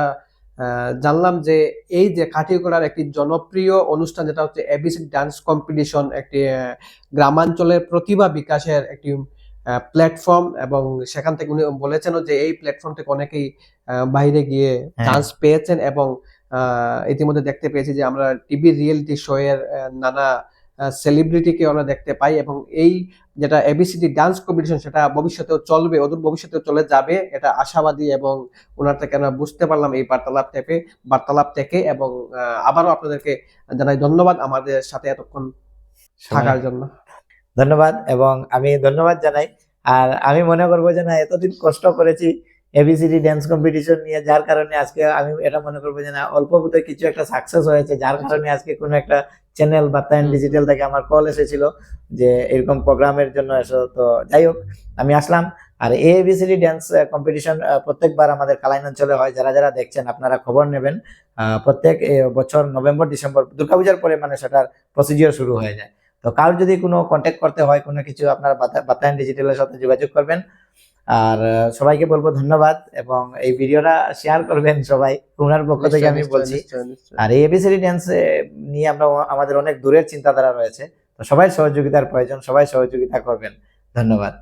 জানলাম যে এই যে কাঠিগড়ার একটি জনপ্রিয় অনুষ্ঠান যেটা হচ্ছে এবিসিডি ডান্স কম্পিটিশন, একটি গ্রামাঞ্চলের প্রতিভা বিকাশের একটি প্ল্যাটফর্ম, এবং সেখান থেকে উনি বলেছেন যে এই প্ল্যাটফর্ম থেকে অনেকেই বাইরে গিয়ে হ্যাঁ। চান্স পেয়েছেন, এবং ইতিমধ্যে দেখতে পেয়েছি যে আমরা টিভি রিয়েলিটি শো এর নানা সেলিব্রিটিকে আমরা দেখতে পাই, এবং এই যেটা এবিসিডি ডান্স কম্পিটিশন সেটা ভবিষ্যতেও চলবে, অদূর ভবিষ্যতেও চলে যাবে, এটা আশাবাদী। এবং ওনার থেকে আমরা বুঝতে পারলাম এই বার্তালাপ থেকে। এবং আবারও আপনাদেরকে জানাই ধন্যবাদ আমাদের সাথে এতক্ষণ থাকার জন্য। ধন্যবাদ, এবং আমি ধন্যবাদ জানাই। আর আমি মনে করবো যে না, এতদিন কষ্ট করেছি এবিসিডি ড্যান্স কম্পিটিশন নিয়ে, যার কারণে আজকে আমি এটা মনে করবো যে না, অল্প বোধহয় কিছু একটা সাকসেস হয়েছে, যার কারণে আজকে কোনো একটা চ্যানেল বা তাইন ডিজিটাল থেকে আমার কল এসেছিল যে এরকম প্রোগ্রামের জন্য এসো। তো যাই হোক, আমি আসলাম। আর এবিসিডি ড্যান্স কম্পিটিশন প্রত্যেকবার আমাদের কালাইন অঞ্চলে হয়, যারা যারা দেখছেন আপনারা খবর নেবেন। প্রত্যেক বছর নভেম্বর ডিসেম্বর দুর্গাপূজার পরে মানে সেটার প্রসিজিওর শুরু হয়ে যায়। তো কারোর যদি কোনো কন্ট্যাক্ট করতে হয় কোনো কিছু, আপনার বাতায়ন ডিজিটালের সাথে যোগাযোগ করবেন। আর সবাইকে বলবো ধন্যবাদ, এবং এই ভিডিওটা শেয়ার করবেন সবাই, ওনার পক্ষ থেকে আমি বলছি। আর এই এবিসিডি ড্যান্স নিয়ে আমরা আমাদের অনেক দূরের চিন্তাধারা রয়েছে, তো সবাই সহযোগিতার প্রয়োজন, সবাই সহযোগিতা করবেন। ধন্যবাদ।